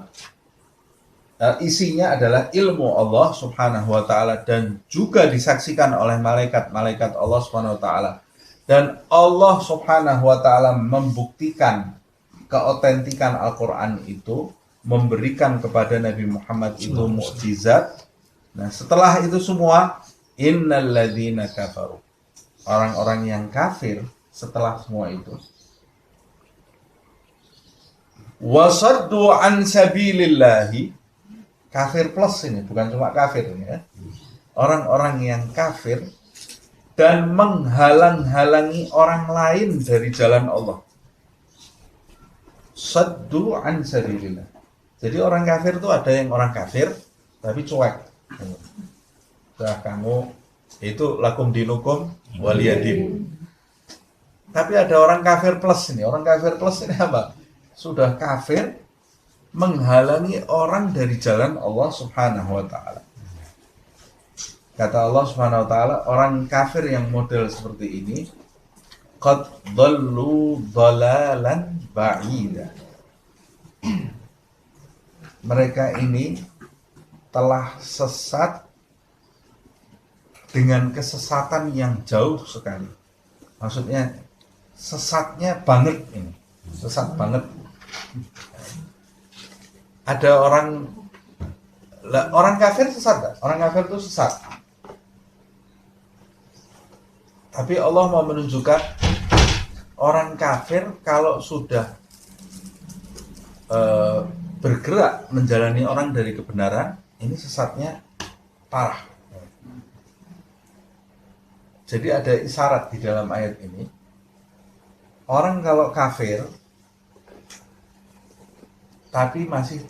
[SPEAKER 2] isinya adalah ilmu Allah Subhanahu wa taala, dan juga disaksikan oleh malaikat-malaikat Allah Subhanahu wa taala. Dan Allah Subhanahu wa taala membuktikan keotentikan Al-Qur'an itu, memberikan kepada Nabi Muhammad itu mukjizat. Nah, setelah itu semua, innal ladzina kafaru, orang-orang yang kafir setelah semua itu, wasaddu an sabilillahi, kafir plus ini, bukan cuma kafir ini ya. Orang-orang yang kafir dan menghalang-halangi orang lain dari jalan Allah. Saddu an sabilillah. Jadi orang kafir itu ada yang orang kafir tapi cuek. Nah, kamu itu lakum dinukum waliyadin. Tapi ada orang kafir plus ini. Orang kafir plus ini apa? Sudah kafir menghalangi orang dari jalan Allah Subhanahu wa taala. Kata Allah Subhanahu wa taala, orang kafir yang model seperti ini qad dhallu dhalalan ba'ida. Mereka ini telah sesat dengan kesesatan yang jauh sekali. Maksudnya sesatnya banget ini. Sesat banget. Ada orang kafir sesat gak? Orang kafir itu sesat. Tapi Allah mau menunjukkan orang kafir kalau sudah bergerak menjalani orang dari kebenaran, ini sesatnya parah. Jadi ada isyarat di dalam ayat ini. Orang kalau kafir tapi masih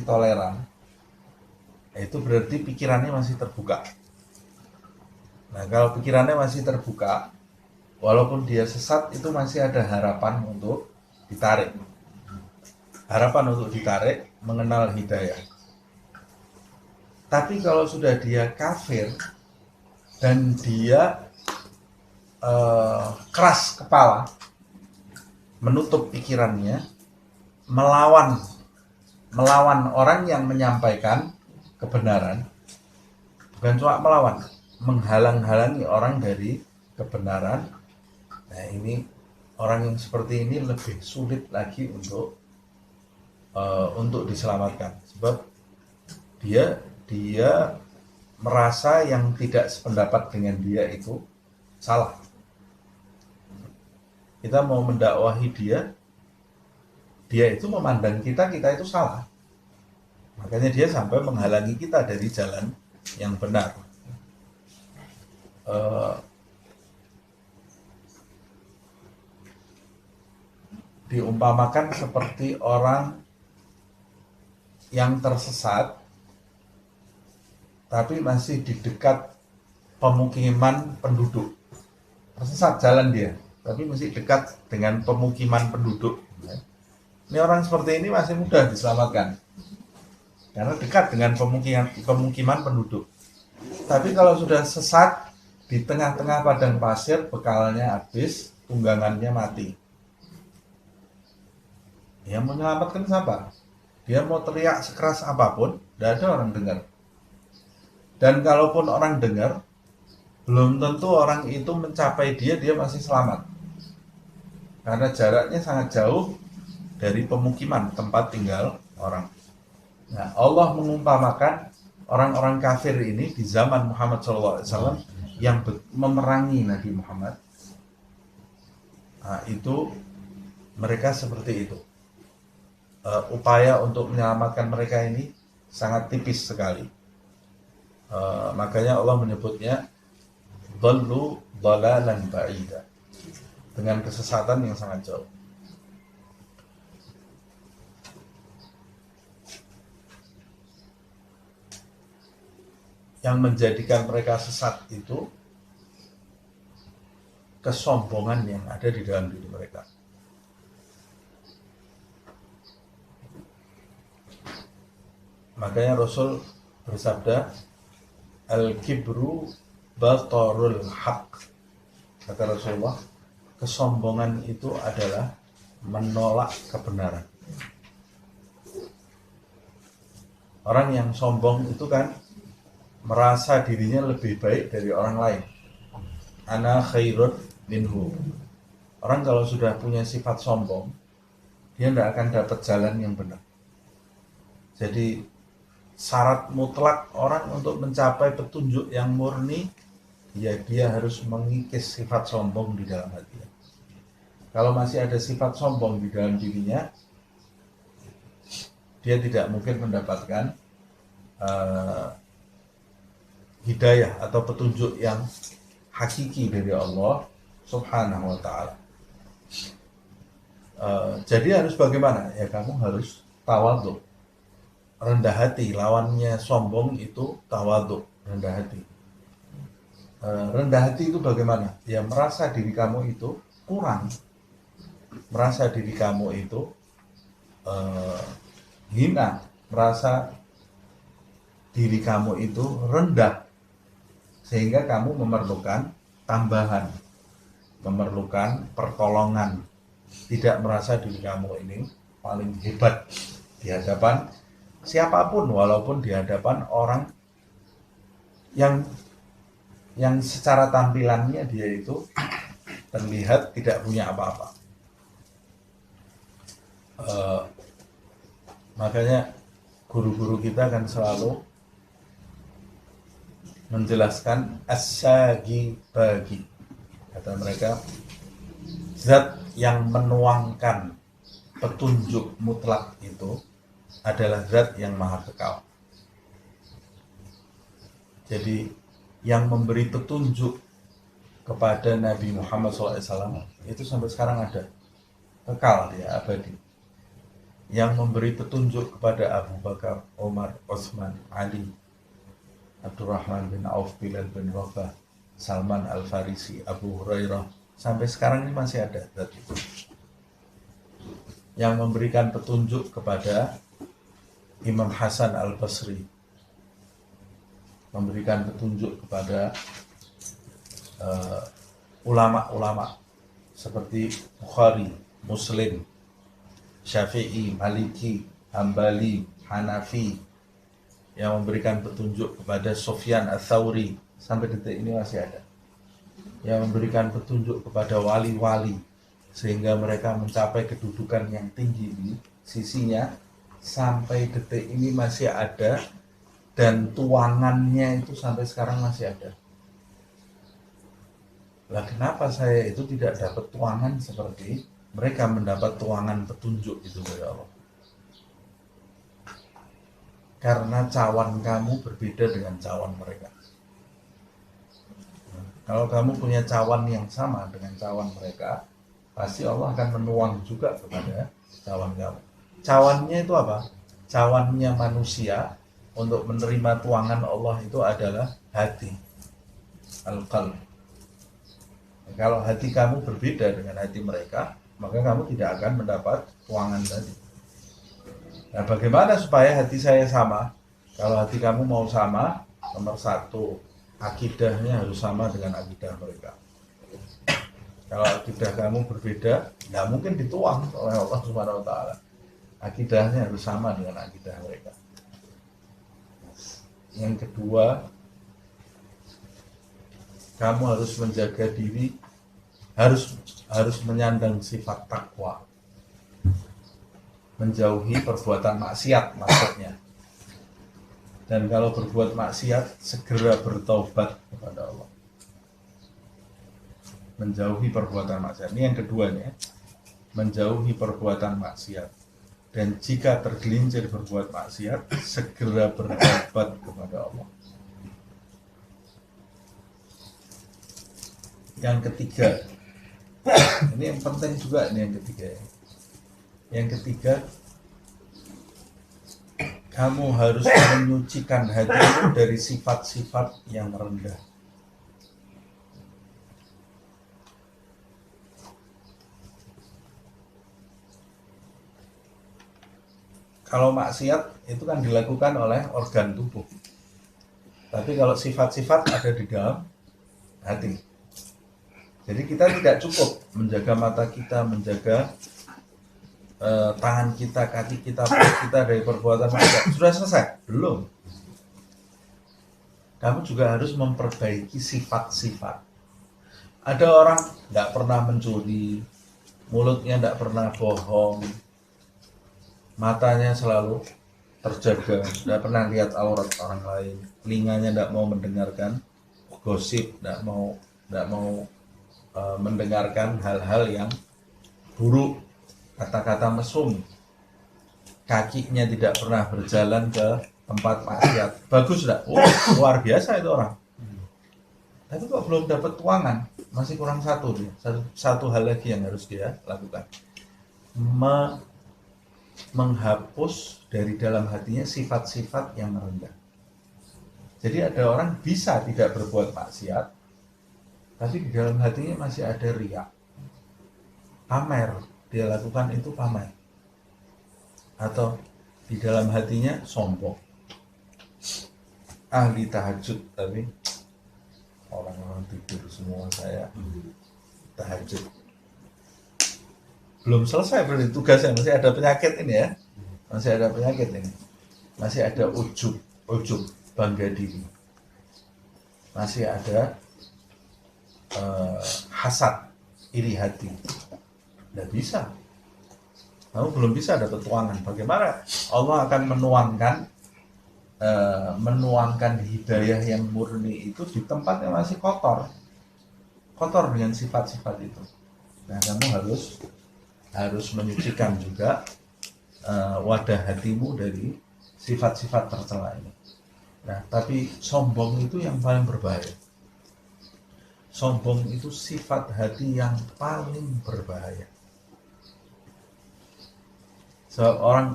[SPEAKER 2] toleran, itu berarti pikirannya masih terbuka. Nah, kalau pikirannya masih terbuka, walaupun dia sesat, itu masih ada harapan untuk ditarik. Harapan untuk ditarik, mengenal hidayah. Tapi kalau sudah dia kafir dan dia keras kepala, menutup pikirannya, melawan orang yang menyampaikan kebenaran, bukan cuma melawan, menghalang-halangi orang dari kebenaran. Nah, ini orang yang seperti ini lebih sulit lagi untuk diselamatkan, sebab dia merasa yang tidak sependapat dengan dia itu salah. Kita mau mendakwahi dia itu memandang kita itu salah. Makanya dia sampai menghalangi kita dari jalan yang benar. Diumpamakan seperti orang yang tersesat tapi masih di dekat pemukiman penduduk. Tersesat jalan dia, tapi masih dekat dengan pemukiman penduduk. Ini orang seperti ini masih mudah diselamatkan karena dekat dengan pemukiman penduduk. Tapi kalau sudah sesat di tengah-tengah padang pasir, bekalnya habis, tunggangannya mati. Yang menyelamatkan siapa? Dia mau teriak sekeras apapun, tidak ada orang dengar. Dan kalaupun orang dengar, belum tentu orang itu mencapai dia masih selamat. Karena jaraknya sangat jauh dari pemukiman tempat tinggal orang. Nah, Allah mengumpamakan orang-orang kafir ini di zaman Muhammad SAW yang memerangi Nabi Muhammad. Nah, itu mereka seperti itu. Upaya untuk menyelamatkan mereka ini sangat tipis sekali. Makanya Allah menyebutnya dhallu dhalalan ba'ida, dengan kesesatan yang sangat jauh. Yang menjadikan mereka sesat itu kesombongan yang ada di dalam diri mereka. Makanya Rasul bersabda, al-kibru batarul haq. Kata Rasulullah, kesombongan itu adalah menolak kebenaran. Orang yang sombong itu kan merasa dirinya lebih baik dari orang lain. Ana khairun minhu. Orang kalau sudah punya sifat sombong, dia tidak akan dapat jalan yang benar. Jadi syarat mutlak orang untuk mencapai petunjuk yang murni, ya dia harus mengikis sifat sombong di dalam hatinya. Kalau masih ada sifat sombong di dalam dirinya, dia tidak mungkin mendapatkan hidayah atau petunjuk yang hakiki dari Allah Subhanahu wa ta'ala. Jadi harus bagaimana? Ya kamu harus tawadhu, rendah hati. Lawannya sombong itu tawadhu, rendah hati. Rendah hati itu bagaimana? Ya merasa diri kamu itu kurang, merasa diri kamu itu hina, merasa diri kamu itu rendah, sehingga kamu memerlukan tambahan, memerlukan pertolongan. Tidak merasa diri kamu ini paling hebat di hadapan siapapun, walaupun di hadapan orang yang secara tampilannya dia itu terlihat tidak punya apa-apa. Makanya guru-guru kita kan selalu menjelaskan as-sagi bagi. Kata mereka, zat yang menuangkan petunjuk mutlak itu adalah zat yang maha kekal. Jadi yang memberi petunjuk kepada Nabi Muhammad SAW itu sampai sekarang ada, kekal dia, abadi. Yang memberi petunjuk kepada Abu Bakar, Umar, Utsman, Ali, Abdurrahman bin Auf, Bilal bin Rabah, Salman Al-Farisi, Abu Hurairah, sampai sekarang ini masih ada zat itu. Yang memberikan petunjuk kepada Imam Hasan Al-Basri, memberikan petunjuk kepada ulama-ulama seperti Bukhari, Muslim, Syafi'i, Maliki, Hambali, Hanafi, yang memberikan petunjuk kepada Sufyan Ats-Tsauri, sampai detik ini masih ada. Yang memberikan petunjuk kepada wali-wali sehingga mereka mencapai kedudukan yang tinggi di sisinya, sampai detik ini masih ada, dan tuangannya itu sampai sekarang masih ada. Lah kenapa saya itu tidak dapat tuangan seperti mereka mendapat tuangan petunjuk itu dari Allah? Karena cawan kamu berbeda dengan cawan mereka. Kalau kamu punya cawan yang sama dengan cawan mereka, pasti Allah akan menuang juga kepada cawan kamu. Cawannya itu apa? cawannya manusia untuk menerima tuangan Allah itu adalah hati, al-qalb. Kalau hati kamu berbeda dengan hati mereka, maka kamu tidak akan mendapat tuangan tadi. Nah, bagaimana supaya hati saya sama? Kalau hati kamu mau sama, nomor satu, akidahnya harus sama dengan akidah mereka. Kalau akidah kamu berbeda, nggak mungkin dituang oleh Allah Subhanahu wa Ta'ala. Akidahnya harus sama dengan akidah mereka. Yang kedua, kamu harus menjaga diri, harus menyandang sifat takwa, menjauhi perbuatan maksiat maksudnya. Dan kalau berbuat maksiat, segera bertaubat kepada Allah. Menjauhi perbuatan maksiat. Ini yang keduanya, menjauhi perbuatan maksiat. Dan jika tergelincir berbuat maksiat, segera bertaubat kepada Allah. Yang ketiga, ini yang penting juga, ini yang ketiga. Yang ketiga, kamu harus menyucikan hatimu dari sifat-sifat yang rendah. Kalau maksiat itu kan dilakukan oleh organ tubuh. Tapi kalau sifat-sifat ada di dalam hati. Jadi kita tidak cukup menjaga mata kita, menjaga tangan kita, kaki kita, perut kita dari perbuatan maksiat. Sudah selesai? Belum. Kamu juga harus memperbaiki sifat-sifat. Ada orang tidak pernah mencuri, mulutnya tidak pernah bohong, matanya selalu terjaga, tidak pernah lihat aurat orang lain, telinganya tidak mau mendengarkan gosip, tidak mau mendengarkan hal-hal yang buruk, kata-kata mesum, kakinya tidak pernah berjalan ke tempat maksiat. Bagus tidak? Oh, luar biasa itu orang. Tapi kok belum dapat tuangan, masih kurang satu dia. Satu hal lagi yang harus dia lakukan, menghapus dari dalam hatinya sifat-sifat yang rendah. Jadi ada orang bisa tidak berbuat maksiat, tapi di dalam hatinya masih ada riya, pamer. Dia lakukan itu pamer, atau di dalam hatinya sombong, ahli tahajud tapi orang-orang tidur semua, saya tahajud. Belum selesai berarti tugasnya, masih ada penyakit ini ya, masih ada penyakit ini, masih ada ujub, bangga diri, masih ada hasad, iri hati. Tidak bisa, kamu belum bisa dapat tuangan. Bagaimana Allah akan menuangkan hidayah yang murni itu di tempat yang masih kotor dengan sifat-sifat itu. Nah, kamu harus menyucikan juga wadah hatimu dari sifat-sifat tercela ini. Nah, tapi sombong itu yang paling berbahaya. Sombong itu sifat hati yang paling berbahaya.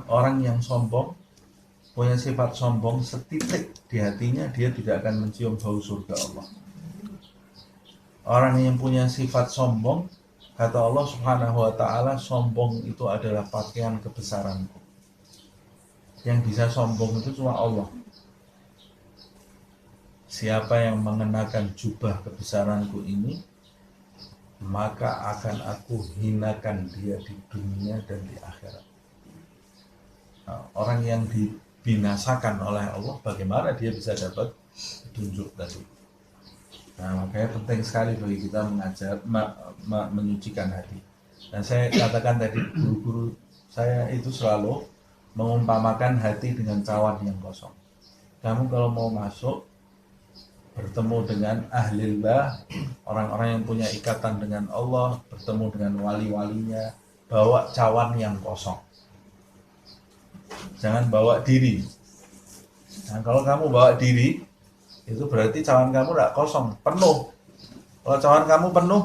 [SPEAKER 2] Orang yang sombong, punya sifat sombong setitik di hatinya, dia tidak akan mencium bau surga Allah. Orang yang punya sifat sombong, kata Allah Subhanahu wa Ta'ala, sombong itu adalah pakaian kebesaranku. Yang bisa sombong itu cuma Allah. Siapa yang mengenakan jubah kebesaranku ini, maka akan aku hinakan dia di dunia dan di akhirat. Nah, orang yang dibinasakan oleh Allah, bagaimana dia bisa dapat petunjuk tadi? Nah, makanya penting sekali bagi kita menyucikan hati. Dan saya katakan tadi, guru-guru saya itu selalu mengumpamakan hati dengan cawan yang kosong. Kamu kalau mau masuk, bertemu dengan ahlillah, orang-orang yang punya ikatan dengan Allah, bertemu dengan wali-walinya, bawa cawan yang kosong. Jangan bawa diri. Nah, kalau kamu bawa diri, itu berarti cawan kamu tidak kosong, penuh. Kalau cawan kamu penuh,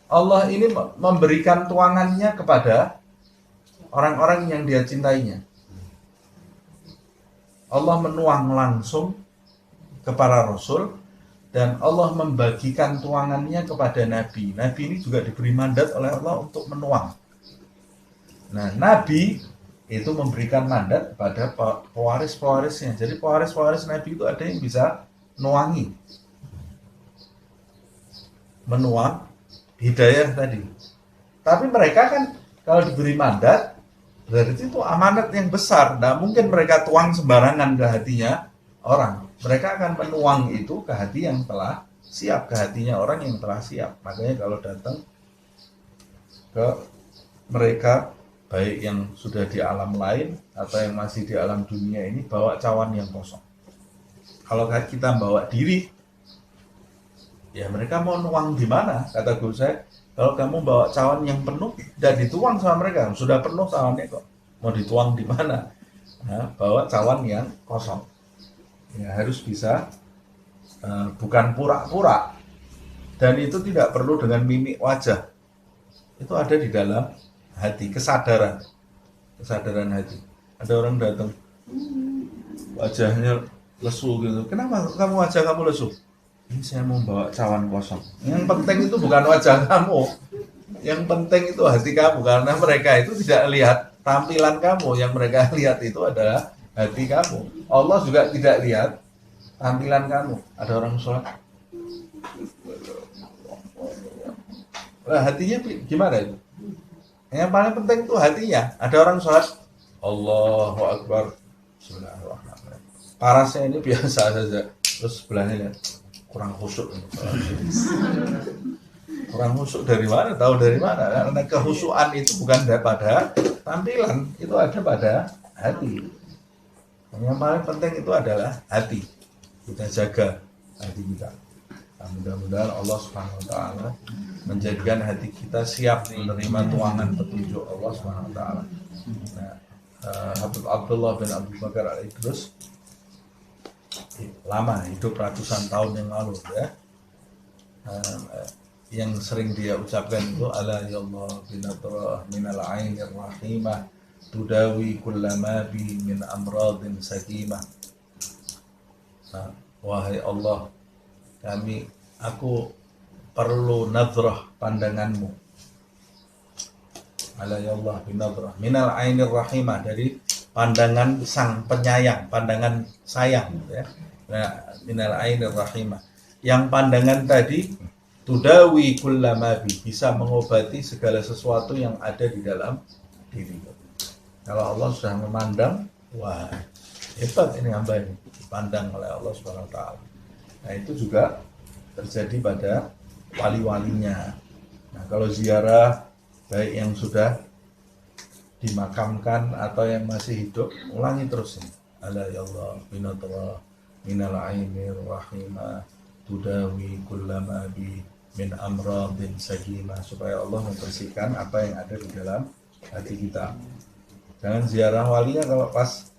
[SPEAKER 2] Allah ini memberikan tuangannya kepada orang-orang yang dia cintainya. Allah menuang langsung ke para rasul, dan Allah membagikan tuangannya kepada Nabi. Nabi ini juga diberi mandat oleh Allah untuk menuang. Nah, Nabi itu memberikan mandat kepada pewaris-pewarisnya. Jadi pewaris-pewaris Nabi itu ada yang bisa nuangi, menuang hidayah tadi. Tapi mereka kan kalau diberi mandat, berarti itu amanat yang besar. Nah, mungkin mereka tuang sembarangan ke hatinya orang. Mereka akan menuang itu ke hati yang telah siap, ke hatinya orang yang telah siap. Makanya kalau datang ke mereka, baik yang sudah di alam lain atau yang masih di alam dunia ini, bawa cawan yang kosong. Kalau kita bawa diri, ya mereka mau nuang di mana? Kata guru saya, kalau kamu bawa cawan yang penuh, tidak dituang sama mereka, sudah penuh cawannya kok. Mau dituang di mana? Nah, bawa cawan yang kosong. Ya, harus bisa, bukan pura-pura, dan itu tidak perlu dengan mimik wajah. Itu ada di dalam hati, kesadaran hati. Ada orang datang, wajahnya lesu gitu. Kenapa wajah kamu lesu? Ini saya mau bawa cawan kosong. Yang penting itu bukan wajah kamu, yang penting itu hati kamu, karena mereka itu tidak lihat tampilan kamu, yang mereka lihat itu adalah hati kamu. Allah juga tidak lihat tampilan kamu. Ada orang sholat, hatinya gimana itu? Yang paling penting itu hatinya. Ada orang sholat, Allahu Akbar, Bismillahirrahmanirrahim, parasnya ini biasa saja, terus sebelahnya lihat, kurang khusyuk. Kurang khusyuk dari mana? Tahu dari mana? Karena kehusyuan itu bukan pada tampilan, itu ada pada hati. Yang paling penting itu adalah hati. Kita jaga hati kita. Nah, mudah-mudahan Allah Subhanahu wa taala menjadikan hati kita siap menerima tuangan petunjuk Allah Subhanahu wa taala. Nah, Habib Abdullah bin Abu Bakar Al-Idrus lama, hidup ratusan tahun yang lalu ya. Yang sering dia ucapkan itu, ala ya Allah binadrah minal ainir rahimah tudawi kullama bi min amradin sakimah. Wahai Allah, aku perlu nadrah pandanganmu. Ala ya Allah binadrah minal ainir rahimah, dari pandangan sang penyayang, pandangan sayang ya. Nah, minal ainir rahimah, yang pandangan tadi tudawi kullama bi, bisa mengobati segala sesuatu yang ada di dalam diri. Kalau Allah sudah memandang, wah hebat ini hamba ini, dipandang oleh Allah Subhanahu wa taala. Nah, itu juga terjadi pada wali-walinya. Nah, kalau ziarah, baik yang sudah dimakamkan atau yang masih hidup, ulangi terus ini. Ala ya Allah binadrah minal ainir rahimah tudawi kullama bi min amradin sakimah, supaya Allah membersihkan apa yang ada di dalam hati kita. Jangan ziarah walinya kalau pas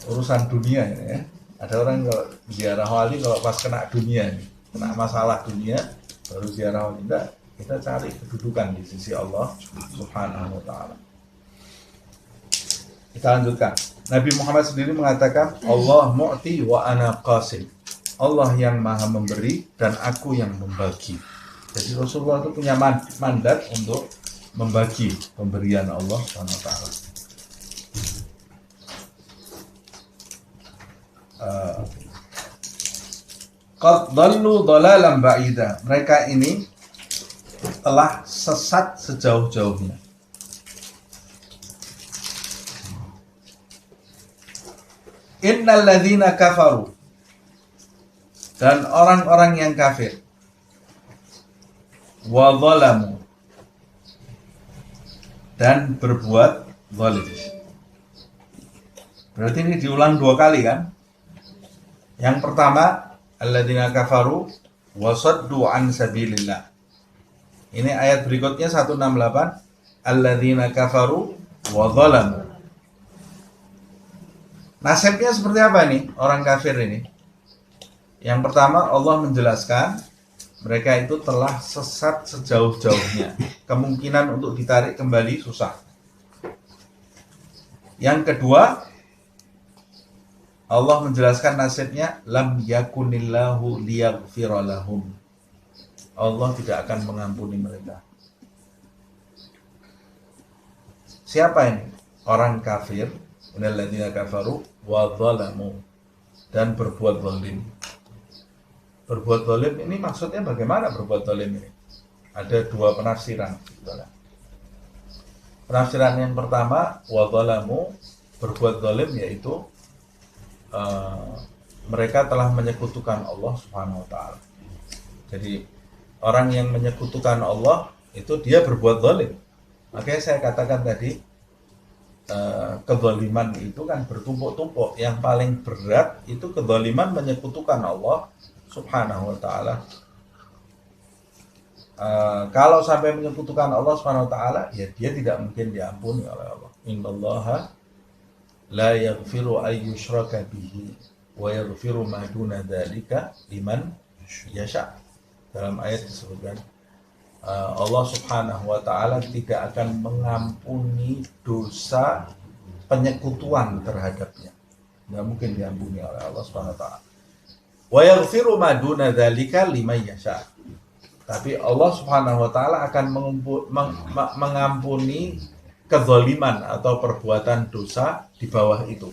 [SPEAKER 2] urusan dunia ya. Ada orang kalau ziarah wali kalau pas kena dunia ini, kena masalah dunia baru ziarah wali. Tidak, kita cari kedudukan di sisi Allah Subhanahu wa taala. Kita lanjutkan. Nabi Muhammad sendiri mengatakan, Allah mu'ti wa ana qasim. Allah yang maha memberi dan aku yang membagi. Jadi Rasulullah itu punya mandat untuk membagi pemberian Allah Subhanahu wa taala. Qad dhallu dhalalan ba'ida. Mereka ini telah sesat sejauh-jauhnya. Innal ladzina kafaru, dan orang-orang yang kafir, wa dhalamu, dan berbuat zalim. Berarti ini diulang dua kali kan? Yang pertama, alladzina kafaru wa saddu an sabilillah. Ini ayat berikutnya 168, alladzina kafaru wa dhalamu. Nasibnya seperti apa nih orang kafir ini? Yang pertama, Allah menjelaskan mereka itu telah sesat sejauh-jauhnya. Kemungkinan untuk ditarik kembali susah. Yang kedua, Allah menjelaskan nasibnya, lam yakunillahu liyaghfira lahum. Allah tidak akan mengampuni mereka. Siapa ini? Orang kafir, innalladzina kafaru wa dzalamu, dan berbuat zalim. Berbuat zalim ini maksudnya bagaimana berbuat zalim ini? Ada dua penafsiran. Penafsiran yang pertama, wa dzalamu, berbuat zalim yaitu mereka telah menyekutukan Allah Subhanahu wa taala. Jadi orang yang menyekutukan Allah itu dia berbuat zalim. Makanya saya katakan tadi kezaliman itu kan bertumpuk-tumpuk. Yang paling berat itu kezaliman menyekutukan Allah Subhanahu wa taala. Kalau sampai menyekutukan Allah Subhanahu wa taala, ya dia tidak mungkin diampuni oleh Allah. Innallaha la yaghfiru ay yushraka bihi wa yaghfiru ma duna dzalika liman yasha. Dalam ayat disebutkan Allah Subhanahu wa taala tidak akan mengampuni dosa penyekutuan terhadapnya. Tidak mungkin diampuni oleh Allah Subhanahu wa taala. Wa yaghfiru ma duna dzalika liman yasha. Tapi Allah Subhanahu wa taala akan mengampuni kezaliman atau perbuatan dosa di bawah itu.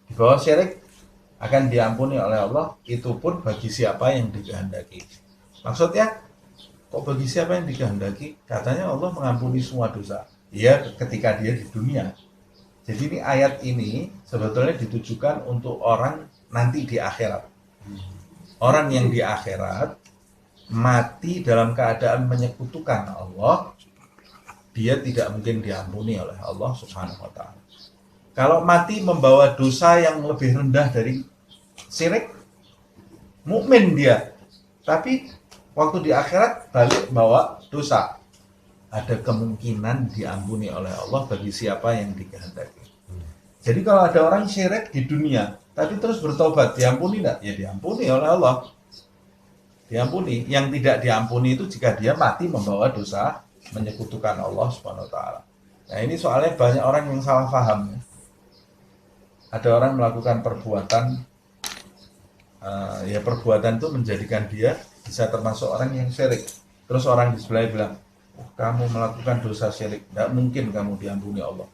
[SPEAKER 2] Di bawah syirik akan diampuni oleh Allah, itu pun bagi siapa yang dikehendaki. Maksudnya, kok bagi siapa yang dikehendaki? Katanya Allah mengampuni semua dosa. Ya, ketika dia di dunia. Jadi ini ayat ini sebetulnya ditujukan untuk orang nanti di akhirat. Orang yang di akhirat mati dalam keadaan menyekutukan Allah, dia tidak mungkin diampuni oleh Allah Subhanahu wa taala. Kalau mati membawa dosa yang lebih rendah dari syirik, mukmin dia. Tapi waktu di akhirat balik bawa dosa. Ada kemungkinan diampuni oleh Allah bagi siapa yang dikehendaki. Jadi kalau ada orang syirik di dunia, tapi terus bertobat, diampuni enggak? Ya diampuni oleh Allah. Diampuni. Yang tidak diampuni itu jika dia mati membawa dosa menyekutukan Allah Subhanahu wa taala. Nah, ini soalnya banyak orang yang salah paham. Ada orang melakukan perbuatan perbuatan itu menjadikan dia bisa termasuk orang yang syirik. Terus orang di sebelah bilang, oh, kamu melakukan dosa syirik, tidak mungkin kamu diampuni Allah.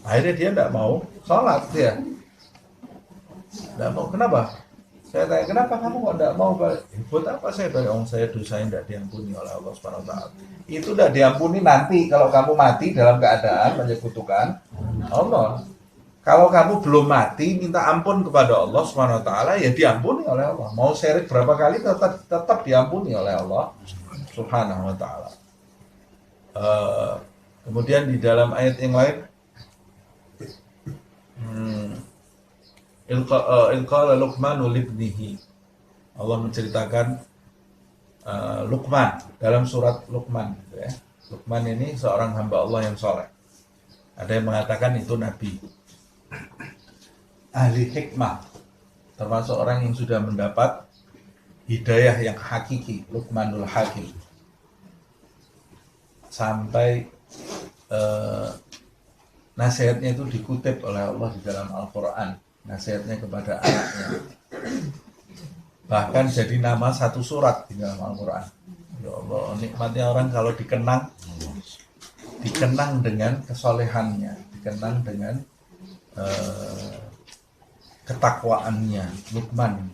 [SPEAKER 2] Akhirnya dia tidak mau sholat dia. Tidak mau. Kenapa? Saya tanya, kenapa kamu kok tidak mau balik? Buat apa saya balik? Saya dosanya tidak diampuni oleh Allah Subhanahu wa taala. Itu tidak diampuni nanti kalau kamu mati dalam keadaan menyekutukan Allah. Kalau kamu belum mati, minta ampun kepada Allah Subhanahu wa taala, ya diampuni oleh Allah. Mau syirik berapa kali tetap diampuni oleh Allah Subhanahu wa taala. Kemudian di dalam ayat yang lain, Ilqala Luqmanu libnihi, Allah menceritakan Luqman dalam surat Luqman, ya. Luqman ini seorang hamba Allah yang soleh. Ada yang mengatakan itu nabi, ahli hikmah, termasuk orang yang sudah mendapat hidayah yang hakiki, Luqmanul Hakim. Sampai nasihatnya itu dikutip oleh Allah di dalam Al-Quran, nasihatnya kepada anaknya, bahkan jadi nama satu surat di dalam Al-Quran. Ya Allah, nikmatnya orang kalau dikenang dengan kesolehannya, dikenang dengan ketakwaannya. Luqman.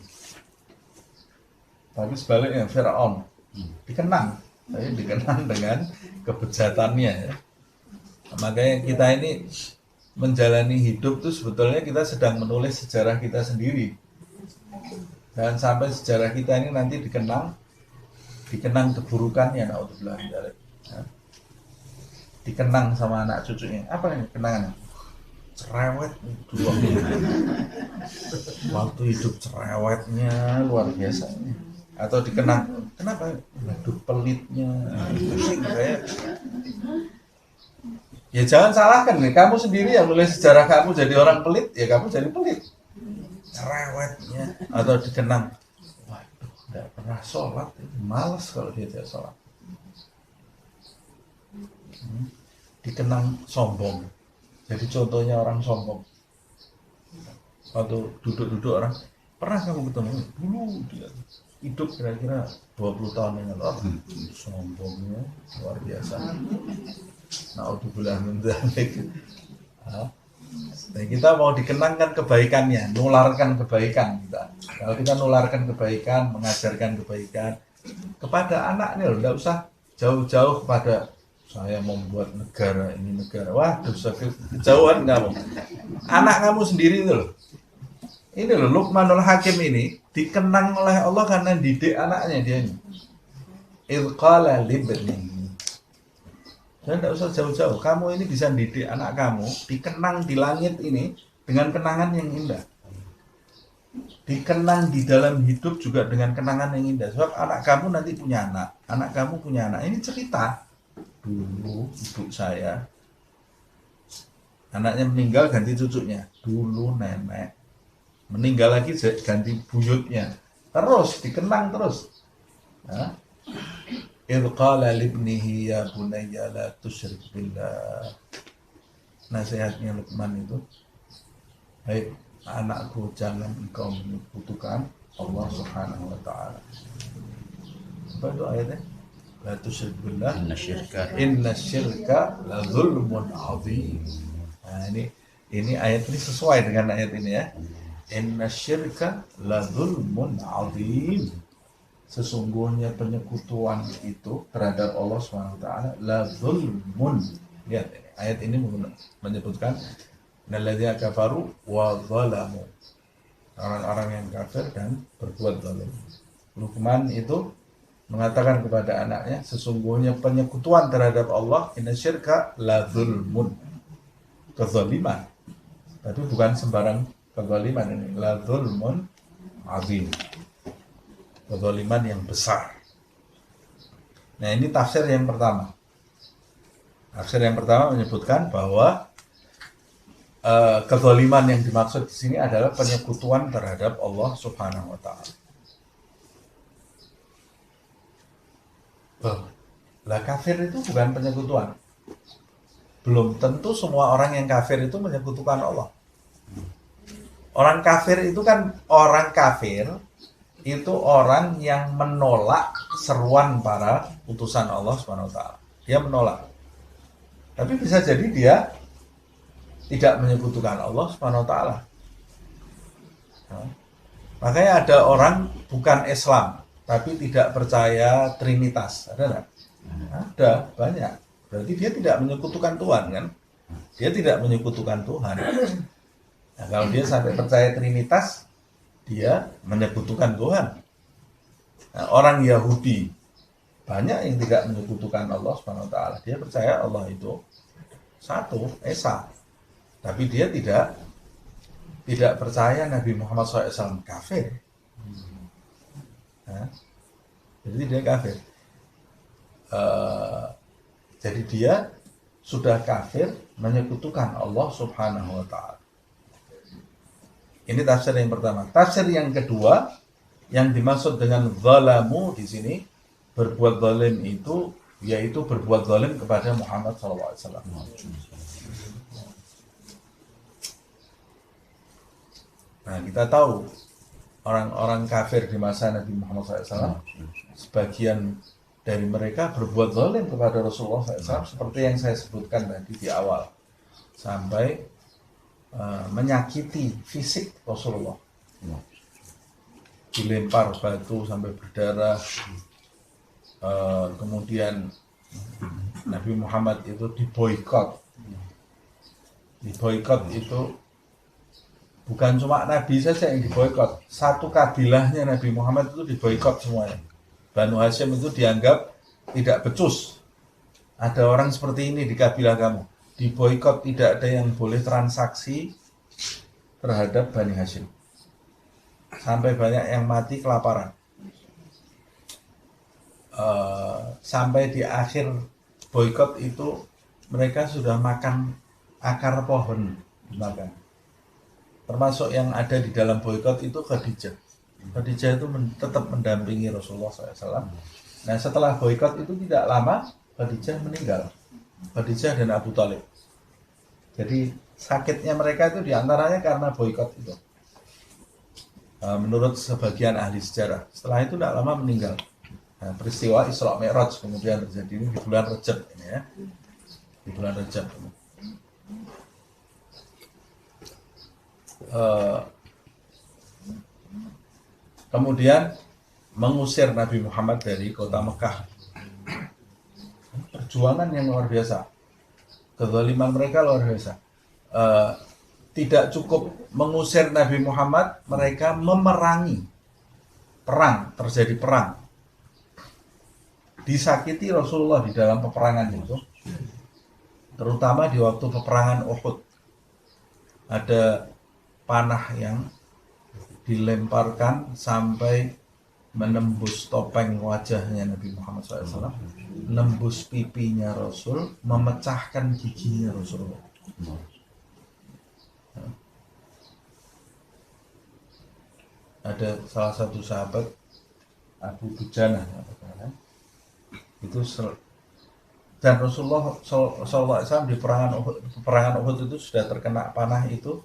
[SPEAKER 2] Tapi sebaliknya Fir'aun dikenang, tapi dikenang dengan kebejatannya, ya. Makanya kita ini menjalani hidup itu sebetulnya kita sedang menulis sejarah kita sendiri. Dan sampai sejarah kita ini nanti dikenang keburukannya, naudzubillah min dzalik. Dikenang sama anak cucunya. Apa ini kenangannya? Cerewet dulu. Waktu hidup cerewetnya luar biasa. Atau dikenang, kenapa? Aduh, pelitnya. Pusing saya. Ya jangan salahkan nih, kamu sendiri yang nulis sejarah kamu jadi orang pelit, ya kamu jadi pelit. Cerewetnya. Atau dikenang, waduh, tidak pernah sholat, malas kalau dia tidak sholat. Dikenang sombong, jadi contohnya orang sombong. waktu duduk-duduk orang, pernah kamu ketemu? Dulu dia hidup kira-kira 20 tahun yang lalu. Sombongnya luar biasa. Naudzubillah min dzalik. Nah, kita mau dikenangkan kebaikannya, nularkan kebaikan kita. Kalau kita nularkan kebaikan, mengajarkan kebaikan kepada anak nih loh, tidak usah jauh-jauh kepada saya membuat negara ini negara. Wah, dosa kejauhan kamu. Anak kamu sendiri itu loh. Ini loh Luqmanul Hakim ini dikenang oleh Allah karena didik anaknya dia ini. Ilqala libni. Dan tidak usah jauh-jauh. Kamu ini bisa didik anak kamu, dikenang di langit ini dengan kenangan yang indah. Dikenang di dalam hidup juga dengan kenangan yang indah. Sebab anak kamu nanti punya anak kamu punya anak. Ini cerita. Dulu ibu saya, anaknya meninggal ganti cucunya. Dulu nenek meninggal lagi ganti buyutnya. Terus dikenang terus. Idh qala libnihi ya bunayya la tusyrik billah. Nasihatnya Luqman itu, hai anakku, jangan engkau menyekutukan Allah Subhanahu wa taala. Apa itu ayatnya? La tusyrik billah inna syirka la zulmun adzim. Nah, ini ayat ini sesuai dengan ayat ini ya. Inna syirka la zulmun adzim. Sesungguhnya penyekutuan itu terhadap Allah SWT la zulmun. Lihat, ayat ini menyebutkan nalladzina kafaru wa zalamu. Orang-orang yang kafir dan berbuat zalim. Luqman itu mengatakan kepada anaknya, sesungguhnya penyekutuan terhadap Allah inna syirka la zulmun. Kezaliman. Tapi bukan sembarang kezaliman ini, la zulmun azim. Kezaliman yang besar. Nah, ini tafsir yang pertama. Tafsir yang pertama menyebutkan bahwa kezaliman yang dimaksud di sini adalah penyekutuan terhadap Allah Subhanahu wa taala. Lah kafir itu bukan penyekutuan. Belum tentu semua orang yang kafir itu menyekutukan Allah. Orang kafir itu kan orang kafir itu orang yang menolak seruan para utusan Allah SWT. Dia menolak. Tapi bisa jadi dia tidak menyekutukan Allah SWT. Nah, makanya ada orang bukan Islam, tapi tidak percaya Trinitas. Ada nggak? Ada, banyak. Berarti dia tidak menyekutukan Tuhan kan? Dia tidak menyekutukan Tuhan. Nah, kalau dia sampai percaya Trinitas, dia menyekutukan Tuhan. Nah, orang Yahudi banyak yang tidak menyekutukan Allah SWT. Dia percaya Allah itu satu, Esa. Tapi dia tidak percaya Nabi Muhammad SAW kafir. Nah, jadi dia kafir. Jadi dia sudah kafir menyekutukan Allah Subhanahu wa taala. Ini tafsir yang pertama. Tafsir yang kedua, yang dimaksud dengan zalamu di sini, berbuat zalim itu yaitu berbuat zalim kepada Muhammad SAW. Nah, kita tahu orang-orang kafir di masa Nabi Muhammad SAW, sebagian dari mereka berbuat zalim kepada Rasulullah SAW, seperti yang saya sebutkan tadi di awal, sampai menyakiti fisik Rasulullah, dilempar batu sampai berdarah. Kemudian Nabi Muhammad itu diboikot. Diboikot itu bukan cuma Nabi saja yang diboikot, satu kabilahnya Nabi Muhammad itu diboikot semuanya. Banu Hashim itu dianggap tidak becus. Ada orang seperti ini di kabilah kamu. Diboikot, tidak ada yang boleh transaksi terhadap Bani Hashim. Sampai banyak yang mati kelaparan. Sampai di akhir boikot itu mereka sudah makan akar pohon dimakan. Termasuk yang ada di dalam boikot itu Khadijah. Khadijah itu tetap mendampingi Rasulullah SAW. Nah, setelah boikot itu tidak lama Khadijah meninggal. Khadijah dan Abu Thalib. Jadi sakitnya mereka itu diantaranya karena boikot itu. menurut sebagian ahli sejarah. Setelah itu tidak lama meninggal. Nah, peristiwa Isra Mi'raj kemudian terjadi ini di bulan Rajab ini ya. Di bulan Rajab. Kemudian mengusir Nabi Muhammad dari kota Mekah. Perjuangan yang luar biasa. Kezaliman mereka luar biasa. Tidak cukup mengusir Nabi Muhammad, mereka memerangi. Perang, terjadi perang. Disakiti Rasulullah di dalam peperangan itu. Terutama di waktu peperangan Uhud. Ada panah yang dilemparkan sampai menembus topeng wajahnya Nabi Muhammad SAW, menembus pipinya Rasul, memecahkan giginya Rasulullah. Ada salah satu sahabat Abu Dujana itu dan Rasulullah SAW di peperangan Uhud itu sudah terkena panah itu,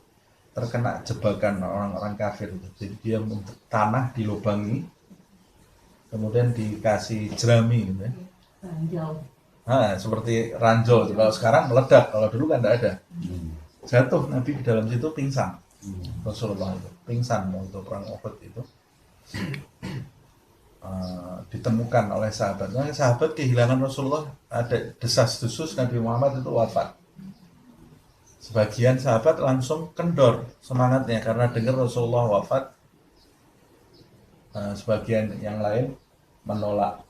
[SPEAKER 2] terkena jebakan orang-orang kafir itu. Jadi dia tanah dilubangi, kemudian dikasih jerami gitu ya.
[SPEAKER 4] Ranjau.
[SPEAKER 2] Nah, seperti ranjau. Kalau sekarang meledak, kalau dulu kan tidak ada. Jatuh Nabi di dalam situ pingsan. Rasulullah itu pingsan waktu perang Uhud itu. Ditemukan oleh sahabatnya. Sahabat kehilangan Rasulullah, ada desas-desus Nabi Muhammad itu wafat. Sebagian sahabat langsung kendor semangatnya karena dengar Rasulullah wafat. Sebagian yang lain menolak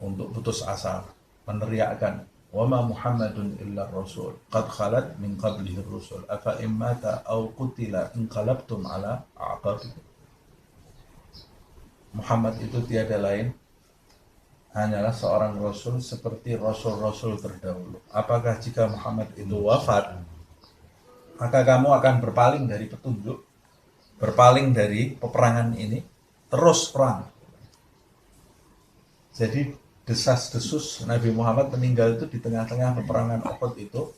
[SPEAKER 2] untuk putus asa, meneriakkan wa ma Muhammadun illa rasul qad khalat min qablihi rusul afa immata aw qutila inqalabtum ala a'qabikum. Muhammad itu tiada lain hanyalah seorang rasul seperti rasul-rasul terdahulu. Apakah jika Muhammad itu wafat, maka kamu akan berpaling dari petunjuk, berpaling dari peperangan ini, terus perang. Jadi desas-desus Nabi Muhammad meninggal itu di tengah-tengah peperangan Uhud itu,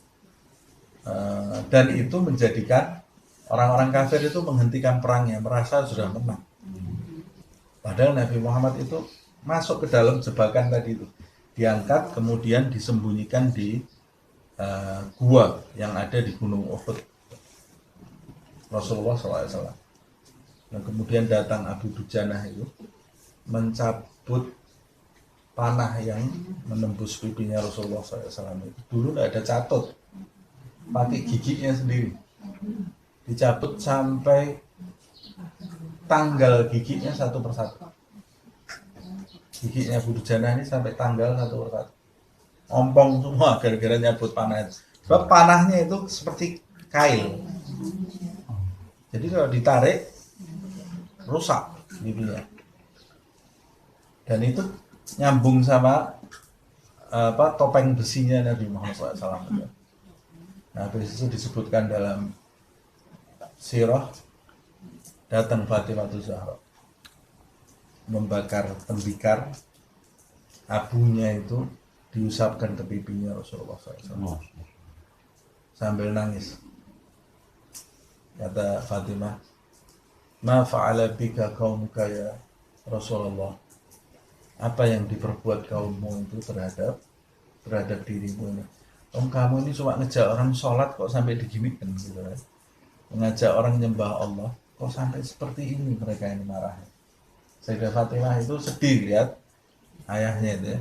[SPEAKER 2] dan itu menjadikan orang-orang kafir itu menghentikan perangnya, merasa sudah menang. Padahal Nabi Muhammad itu masuk ke dalam jebakan tadi itu, diangkat kemudian disembunyikan di gua yang ada di Gunung Uhud. Rasulullah SAW. Dan kemudian datang Abu Dujanah itu mencabut panah yang menembus pipinya Rasulullah SAW itu. Dulu tidak ada catut, pakai giginya sendiri, dicabut sampai tanggal giginya satu persatu. Giginya Abu Dujanah ini sampai tanggal satu persatu, ompong semua gara-gara nyabut panah itu. Sebab panahnya itu seperti kail, jadi kalau ditarik rusak giginya. Dan itu nyambung sama topeng besinya Nabi Muhammad SAW. Nah, itu disebutkan dalam sirah, datang Fatimah Zahra membakar tembikar, abunya itu diusapkan ke pipinya Rasulullah SAW sambil nangis. Kata Fatimah, ma fa'ala bika qaumuka ya Rasulullah, apa yang diperbuat kaummu itu terhadap dirimu ini. Kamu ini cuma ngejak orang sholat kok sampai diginikan gitu kan. Mengajak orang nyembah Allah kok sampai seperti ini mereka ini marah. Sayyidah Fatimah itu sedih lihat ayahnya itu ya.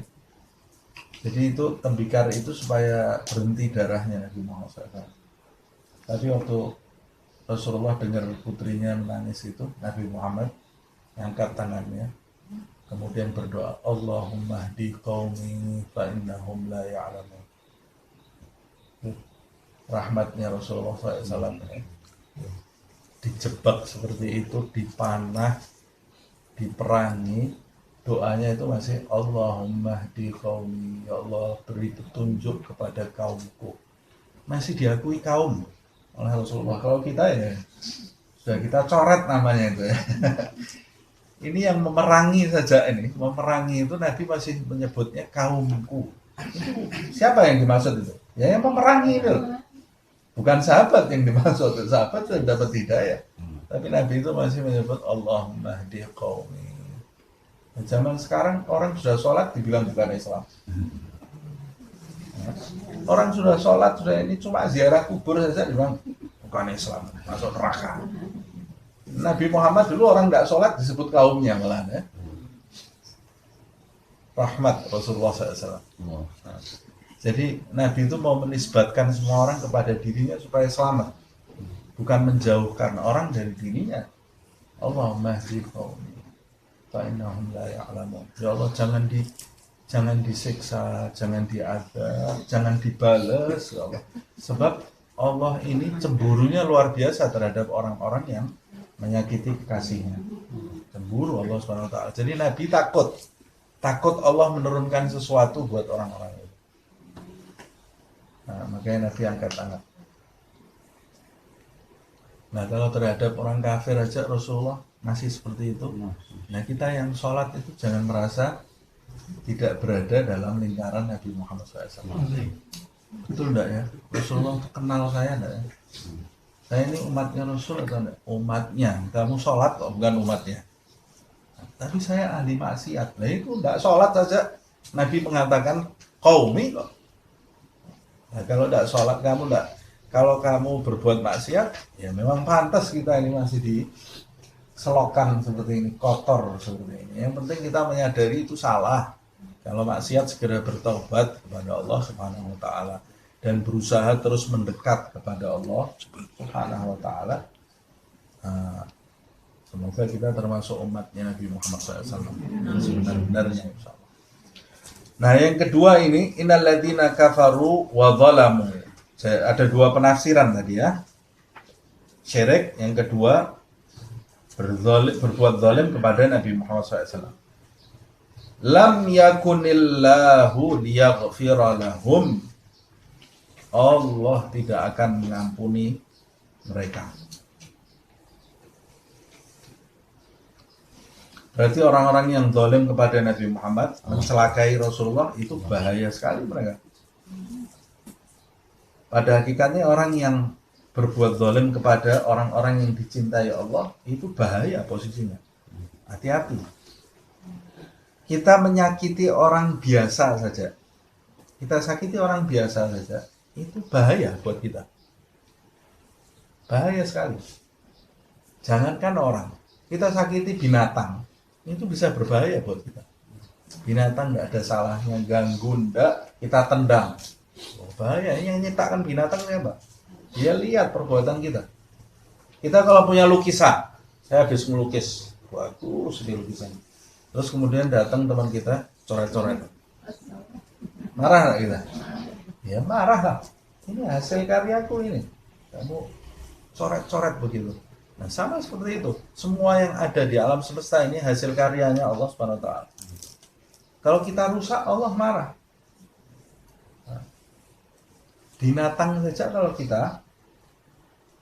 [SPEAKER 2] Jadi itu tembikar itu supaya berhenti darahnya Nabi Muhammad SAW. Tapi waktu Rasulullah dengar putrinya menangis itu, Nabi Muhammad angkat tangannya, kemudian berdoa, Allahumma hdi qaumi fa innahum la ya'lamun. Rahmatnya Rasulullah SAW dijebak seperti itu, dipanah, diperangi, doanya itu masih Allahumma hdi qaumi, ya Allah beri petunjuk kepada kaumku. Masih diakui kaum oleh Rasulullah. Kalau kita ya sudah kita coret namanya itu ya. Ini yang memerangi saja ini, memerangi itu Nabi masih menyebutnya kaumku. Itu siapa yang dimaksud itu? Ya yang memerangi itu. Bukan sahabat yang dimaksud. Sahabat sudah dapat hidayah. Tapi Nabi itu masih menyebut Allahumma hdi qaumi. Nah, zaman sekarang orang sudah sholat dibilang bukan Islam. Orang sudah sholat, sudah ini cuma ziarah kubur saja dibilang bukan Islam, masuk neraka. Nabi Muhammad dulu orang tidak sholat disebut kaumnya malah ya. Rahmat Rasulullah SAW. Nah, jadi Nabi itu mau menisbatkan semua orang kepada dirinya supaya selamat, bukan menjauhkan orang dari dirinya. Allahumma hdi qaumi fa innahum la ya'lamun. Ya Allah, jangan disiksa, jangan diadab, jangan dibales ya Allah. Sebab Allah ini cemburunya luar biasa terhadap orang-orang yang menyakiti kekasihnya. Cemburu Allah SWT. Jadi Nabi takut Allah menurunkan sesuatu buat orang-orang itu. Nah, makanya Nabi angkat tangan. Nah, kalau terhadap orang kafir aja Rasulullah masih seperti itu. Nah, kita yang sholat itu jangan merasa tidak berada dalam lingkaran Nabi Muhammad SAW. Betul enggak ya? Rasulullah kenal saya enggak ya? Saya ini umatnya Rasul atau enggak? Umatnya. Kamu sholat kok bukan umatnya. Tapi saya ahli maksiat. Nah itu enggak sholat saja Nabi mengatakan qaumi kok. Nah, kalau enggak sholat kamu enggak, kalau kamu berbuat maksiat, ya memang pantas kita ini masih diselokan seperti ini, kotor seperti ini. Yang penting kita menyadari itu salah. Kalau maksiat segera bertaubat kepada Allah Subhanahu wa taala dan berusaha terus mendekat kepada Allah Subhanahu wa taala. Semoga kita termasuk umatnya Nabi Muhammad SAW sebenar-benarnya insyaallah. Nah, yang kedua ini innalladzina kafaru wa zalamu. Ada dua penafsiran tadi ya. Syirik, yang kedua berbuat zalim kepada Nabi Muhammad SAW. Lam yakunillahu liyaghfira lahum. Allah tidak akan mengampuni mereka. Berarti orang-orang yang zalim kepada Nabi Muhammad, mencelakai Rasulullah, itu bahaya sekali mereka. Pada hakikatnya orang yang berbuat zalim kepada orang-orang yang dicintai Allah, itu bahaya posisinya. Hati-hati. Kita menyakiti orang biasa saja, kita sakiti orang biasa saja, itu bahaya buat kita. Bahaya sekali. Jangankan orang, kita sakiti binatang, itu bisa berbahaya buat kita. Binatang nggak ada salahnya, ganggu ndak, kita tendang. Oh, bahaya. Ini yang nyiptakan binatang siapa? Dia lihat perbuatan kita. Kita kalau punya lukisan, saya habis melukis, bagus di lukisan. Terus kemudian datang teman kita, coret-coret. Marah nggak kita? Ya marah lah. Ini hasil karyaku ini. Kamu coret-coret begitu. Nah, sama seperti itu. Semua yang ada di alam semesta ini hasil karyanya Allah Subhanahu wa taala. Kalau kita rusak, Allah marah. Nah, binatang saja kalau kita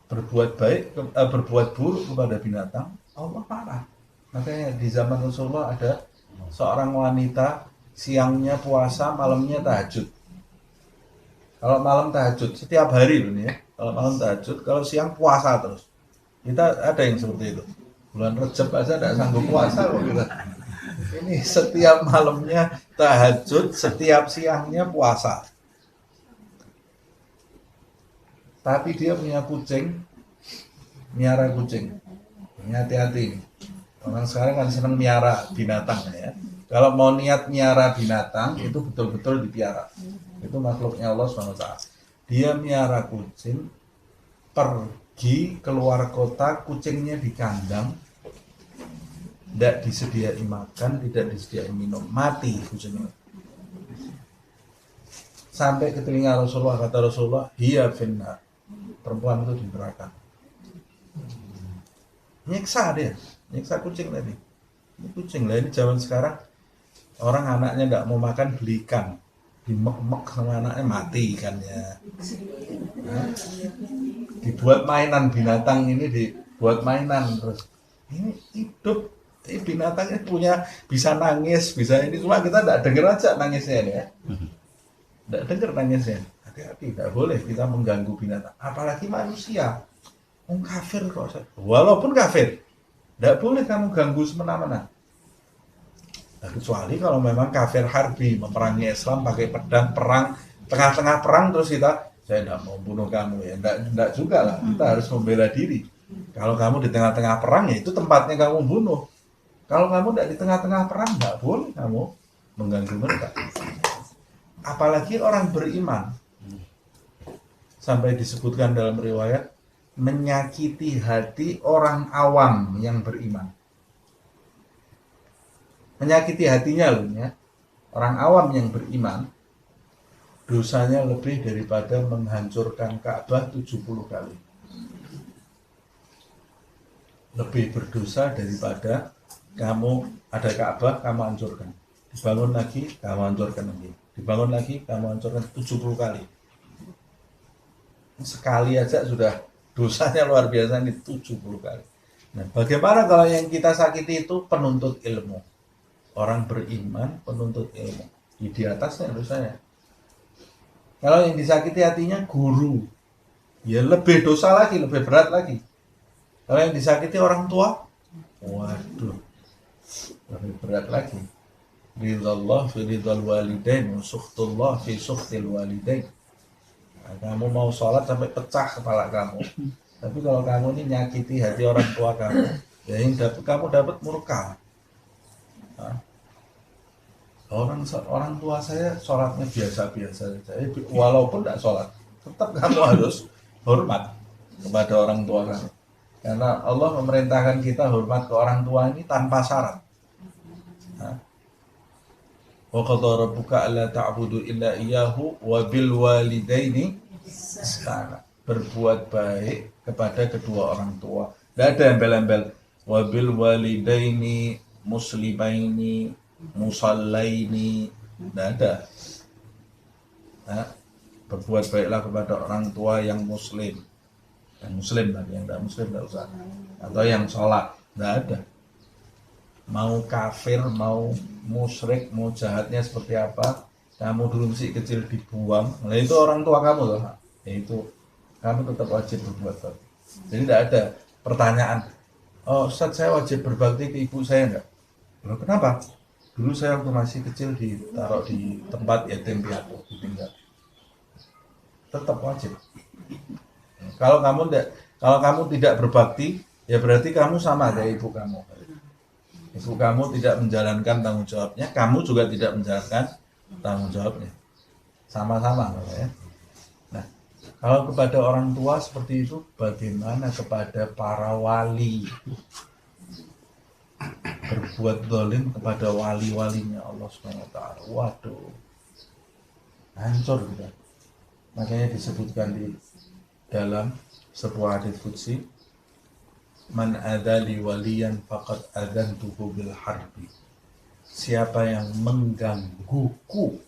[SPEAKER 2] berbuat baik, berbuat buruk kepada binatang, Allah marah. Makanya di zaman Rasulullah ada seorang wanita siangnya puasa, malamnya tahajud. Kalau malam tahajud setiap hari loh nih ya. Kalau malam tahajud, kalau siang puasa terus. Kita ada yang seperti itu. Bulan Rejab aja tidak sanggup puasa kok kita. Ini setiap malamnya tahajud, setiap siangnya puasa. Tapi dia punya kucing, miara kucing. Ini hati-hati nih. Orang sekarang kan senang miara binatang ya. Kalau mau niat miara binatang itu betul-betul dipiara. Itu makhluknya Allah SWT. Dia miara kucing, pergi keluar kota, kucingnya di kandang, tidak disediai makan, tidak disediai minum, mati kucingnya. Sampai ke telinga Rasulullah, kata Rasulullah, hiya finnar, perempuan itu di neraka. Nyiksa dia. Nyiksa kucing tadi. Ini kucing lah, ini zaman sekarang orang anaknya nggak mau makan, beli ikan, dimek-mek sama anaknya, mati ikannya. Nah, dibuat mainan binatang ini, dibuat mainan terus. Ini hidup, ini binatangnya punya, bisa nangis, bisa ini, cuma kita nggak dengar aja nangisnya ini ya. Nggak dengar nangisnya. Hati-hati, nggak boleh kita mengganggu binatang, apalagi manusia. Kafir kok. Walaupun kafir, tidak boleh kamu ganggu semena-mena. Nah, kecuali kalau memang kafir harbi, memerangi Islam pakai pedang, perang, tengah-tengah perang terus saya tidak mau bunuh kamu ya, tidak juga lah, kita harus membela diri. Kalau kamu di tengah-tengah perang ya itu tempatnya kamu bunuh. Kalau kamu tidak di tengah-tengah perang, tidak boleh kamu mengganggu mereka. Apalagi orang beriman, sampai disebutkan dalam riwayat, menyakiti hati orang awam yang beriman. Menyakiti hatinya loh ya. Orang awam yang beriman dosanya lebih daripada menghancurkan Ka'bah 70 kali. Lebih berdosa daripada kamu ada Ka'bah, kamu hancurkan. Dibangun lagi, kamu hancurkan lagi. Dibangun lagi, kamu hancurkan 70 kali. Sekali aja sudah dosanya luar biasa ini 70 kali. Nah, bagaimana kalau yang kita sakiti itu penuntut ilmu? Orang beriman penuntut ilmu, di atasnya dosanya. Kalau yang disakiti hatinya guru, ya lebih dosa lagi, lebih berat lagi. Kalau yang disakiti orang tua, waduh, lebih berat lagi. Ridallah fi ridal walidain, sukhtullah fi sukhtil walidain. Nah, kamu mau sholat sampai pecah kepala kamu, tapi kalau kamu ini nyakiti hati orang tua kamu, ya yang kamu dapat murka. Orang tua saya sholatnya biasa-biasa saja, walaupun tidak sholat, tetap kamu harus hormat kepada orang tua kamu, karena Allah memerintahkan kita hormat ke orang tua ini tanpa syarat. Wa qadara rabbuka alla ta'budu illa iyyahu wa bil walidaini ihsana. Berbuat baik kepada kedua orang tua. Tidak ada embel-embel. Wa bil walidaini muslimaini musallaini, tidak ada. Nah, berbuat baiklah kepada orang tua yang muslim tadi, yang tidak muslim tidak usah, atau yang sholat, tidak ada. Mau kafir, mau musyrik, mau jahatnya seperti apa, kamu dulu masih kecil dibuang, nah itu orang tua kamu loh, itu kamu tetap wajib berbuat baik. Jadi tidak ada pertanyaan, oh Ustaz saya wajib berbakti ke ibu saya enggak? Loh, kenapa? Dulu saya waktu masih kecil ditaruh di tempat yatim piatu, ditinggal. Tetap wajib. Kalau kamu tidak berbakti, ya berarti kamu sama kayak ibu kamu. Ibu kamu tidak menjalankan tanggung jawabnya, kamu juga tidak menjalankan tanggung jawabnya. Sama-sama ya. Nah, kalau kepada orang tua seperti itu, bagaimana kepada para wali? Berbuat zalim kepada wali-walinya Allah SWT. Waduh, hancur kita. Makanya disebutkan di dalam sebuah hadits qudsi, man adzali waliyan faqad adzantuhu bil harbi. Siapa yang menggangguku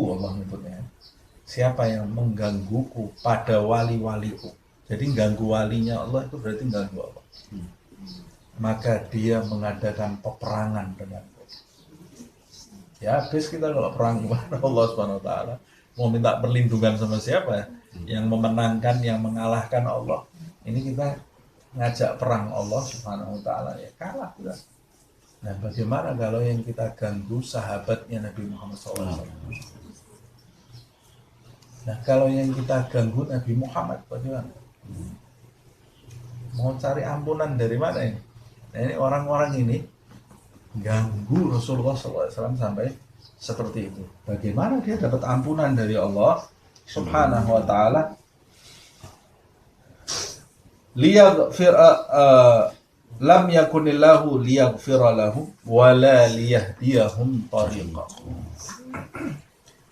[SPEAKER 2] Allah menyebutnya. Siapa yang menggangguku pada wali-waliku. Jadi ganggu walinya Allah itu berarti ganggu Allah. Maka dia mengadakan peperangan denganku. Ya habis kita kalau perang kepada Allah SWT, mau minta perlindungan sama siapa? Yang memenangkan, yang mengalahkan Allah. Ini kita ngajak perang Allah SWT, ya kalah kita. Nah bagaimana kalau yang kita ganggu sahabatnya Nabi Muhammad SAW? Nah kalau yang kita ganggu Nabi Muhammad bagaimana? Mau cari ampunan dari mana ini? Nah ini orang-orang ini ganggu Rasulullah SAW sampai seperti itu. Bagaimana dia dapat ampunan dari Allah Subhanahu wa ta'ala? Lam yakunillahu liyaghfira lahum wala liyahdiyahum tariqa.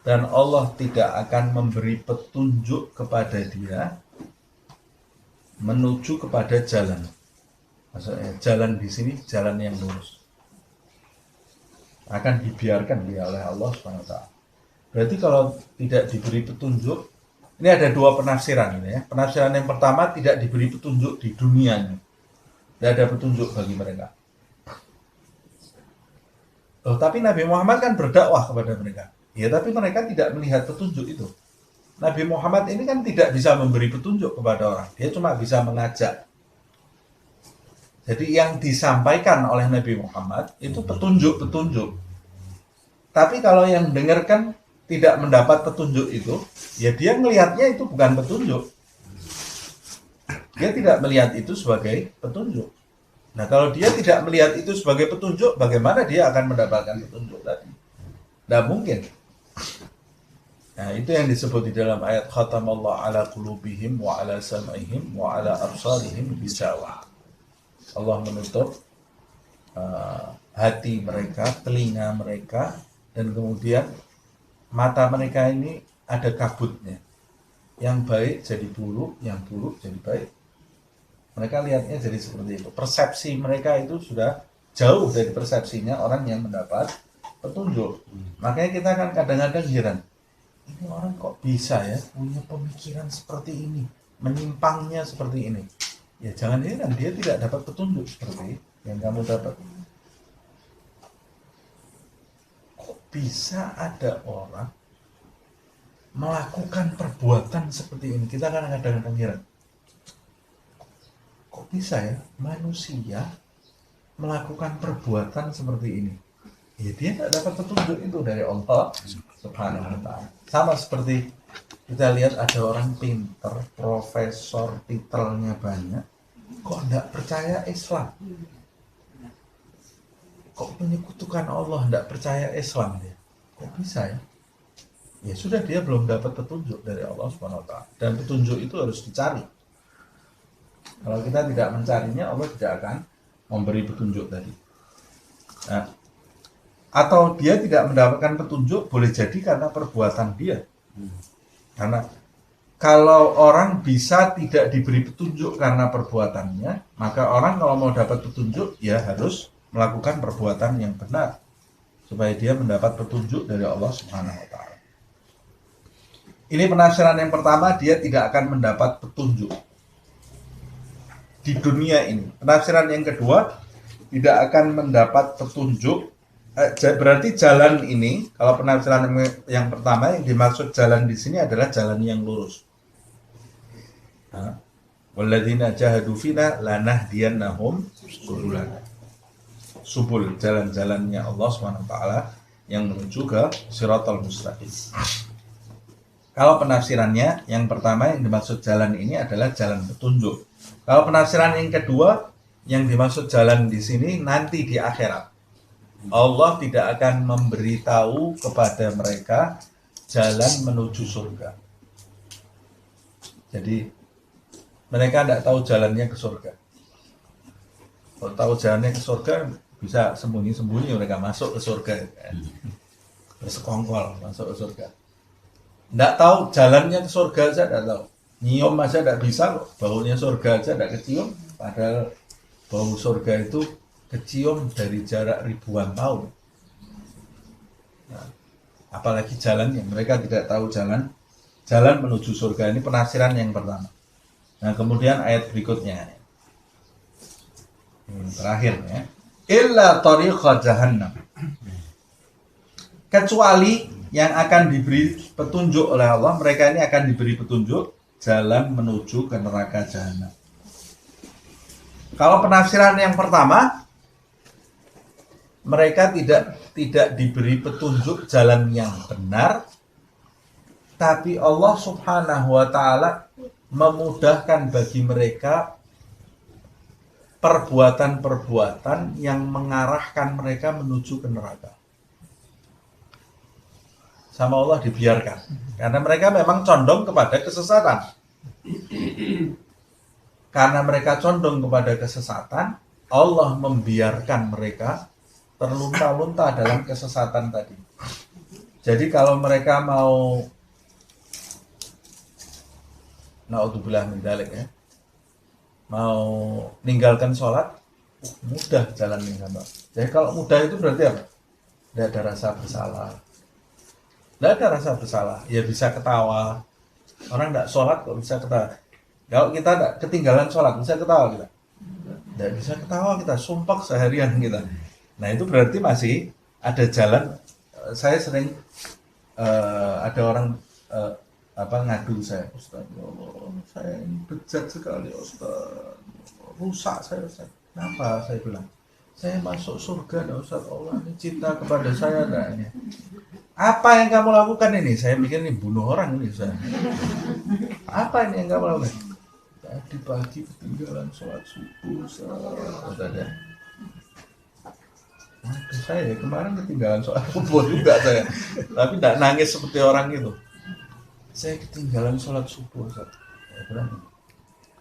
[SPEAKER 2] Dan Allah tidak akan memberi petunjuk kepada dia menuju kepada jalan. Maksudnya jalan di sini jalan yang lurus. Akan dibiarkan dia oleh Allah SWT. Berarti kalau tidak diberi petunjuk, ini ada dua penafsiran ini ya. Penafsiran yang pertama, tidak diberi petunjuk di dunianya. Tidak ada petunjuk bagi mereka. Tapi Nabi Muhammad kan berdakwah kepada mereka. Ya, tapi mereka tidak melihat petunjuk itu. Nabi Muhammad ini kan tidak bisa memberi petunjuk kepada orang. Dia cuma bisa mengajak. Jadi yang disampaikan oleh Nabi Muhammad itu petunjuk-petunjuk. Tapi kalau yang dengarkan tidak mendapat petunjuk itu, ya dia melihatnya itu bukan petunjuk. Dia tidak melihat itu sebagai petunjuk. Nah, kalau dia tidak melihat itu sebagai petunjuk, bagaimana dia akan mendapatkan petunjuk tadi? Tidak mungkin. Nah, itu yang disebut di dalam ayat khatamallahu ala qulubihim wa ala sam'ihim wa ala absarihim bisyawa. Allah menutup hati mereka, telinga mereka, dan kemudian mata mereka ini ada kabutnya. Yang baik jadi buruk, yang buruk jadi baik. Mereka lihatnya jadi seperti itu. Persepsi mereka itu sudah jauh dari persepsinya orang yang mendapat petunjuk. Makanya kita kan kadang-kadang heran. Ini orang kok bisa ya punya pemikiran seperti ini, menyimpangnya seperti ini. Ya jangan heran dia tidak dapat petunjuk seperti yang kamu dapat. Kok bisa ada orang melakukan perbuatan seperti ini? Kita kan kadang-kadang heran. Kok bisa ya manusia melakukan perbuatan seperti ini? Ya dia tidak dapat petunjuk itu dari Allah Subhanahu wa ta'ala. Sama seperti kita lihat ada orang pinter, profesor, titelnya banyak, kok tidak percaya Islam? Kok menyekutukan Allah, tidak percaya Islam dia? Kok bisa ya? Ya sudah, dia belum dapat petunjuk dari Allah Subhanahu wa ta'ala. Dan petunjuk itu harus dicari. Kalau kita tidak mencarinya, Allah tidak akan memberi petunjuk tadi. Nah, atau dia tidak mendapatkan petunjuk, boleh jadi karena perbuatan dia. Karena kalau orang bisa tidak diberi petunjuk karena perbuatannya, maka orang kalau mau dapat petunjuk, ya harus melakukan perbuatan yang benar supaya dia mendapat petunjuk dari Allah Subhanahu wa ta'ala. Ini penafsiran yang pertama, dia tidak akan mendapat petunjuk di dunia ini. Penafsiran yang kedua, tidak akan mendapat petunjuk. Berarti jalan ini, kalau penafsiran yang pertama, yang dimaksud jalan di sini adalah jalan yang lurus. Walladzina jahadu fina lanahdiyannahum subulana. Subul, jalan-jalannya Allah SWT yang menuju ke Shiratal Mustaqim. Kalau penafsirannya yang pertama, yang dimaksud jalan ini adalah jalan petunjuk. Kalau penafsiran yang kedua, yang dimaksud jalan di sini nanti di akhirat. Allah tidak akan memberitahu kepada mereka jalan menuju surga. Jadi mereka tidak tahu jalannya ke surga. Kalau tahu jalannya ke surga, bisa sembunyi-sembunyi mereka masuk ke surga. Bersekongkol masuk ke surga. Tidak tahu jalannya ke surga saja tidak tahu. Nyium aja tidak bisa kok. Baunya surga aja tidak kecium. Padahal bau surga itu kecium dari jarak ribuan tahun. Nah, apalagi jalannya, mereka tidak tahu jalan menuju surga. Ini penafsiran yang pertama. Nah, kemudian ayat berikutnya, terakhir ya, illa tariqa jahannam, kecuali yang akan diberi petunjuk oleh Allah, mereka ini akan diberi petunjuk jalan menuju ke neraka jahanam. Kalau penafsiran yang pertama, mereka tidak diberi petunjuk jalan yang benar, tapi Allah Subhanahu wa ta'ala memudahkan bagi mereka perbuatan-perbuatan yang mengarahkan mereka menuju ke neraka. Sama Allah dibiarkan, karena mereka memang condong kepada kesesatan. Karena mereka condong kepada kesesatan, Allah membiarkan mereka terlunta-lunta dalam kesesatan tadi. Jadi kalau mereka mau, naudzubillah min dzalik ya, mau meninggalkan sholat, mudah jalan meninggalkan. Jadi kalau mudah itu berarti apa? Tidak ada rasa bersalah. Tidak ada rasa bersalah, ya bisa ketawa. Orang tidak sholat kok bisa ketawa. Kalau kita tidak ketinggalan sholat, bisa ketawa kita? Tidak bisa ketawa kita, sumpah seharian kita. Nah itu berarti masih ada jalan. Saya sering ada orang ngadu saya, Ustaz. Ya Allah, saya ini bejat sekali Ustaz. Rusak saya Ustaz. Kenapa? Saya bilang. Saya masuk surga enggak Ustaz. Allah ini cinta kepada saya enggak ini. Apa yang kamu lakukan ini? Saya pikir ini bunuh orang ini Ustaz. Apa ini yang kamu lakukan? Tadi pagi ketinggalan sholat subuh Ustaz. Aduh, saya kemarin ketinggalan sholat subuh juga saya. Tapi enggak nangis seperti orang itu. Saya ketinggalan sholat subuh Ustaz. Ya, berani.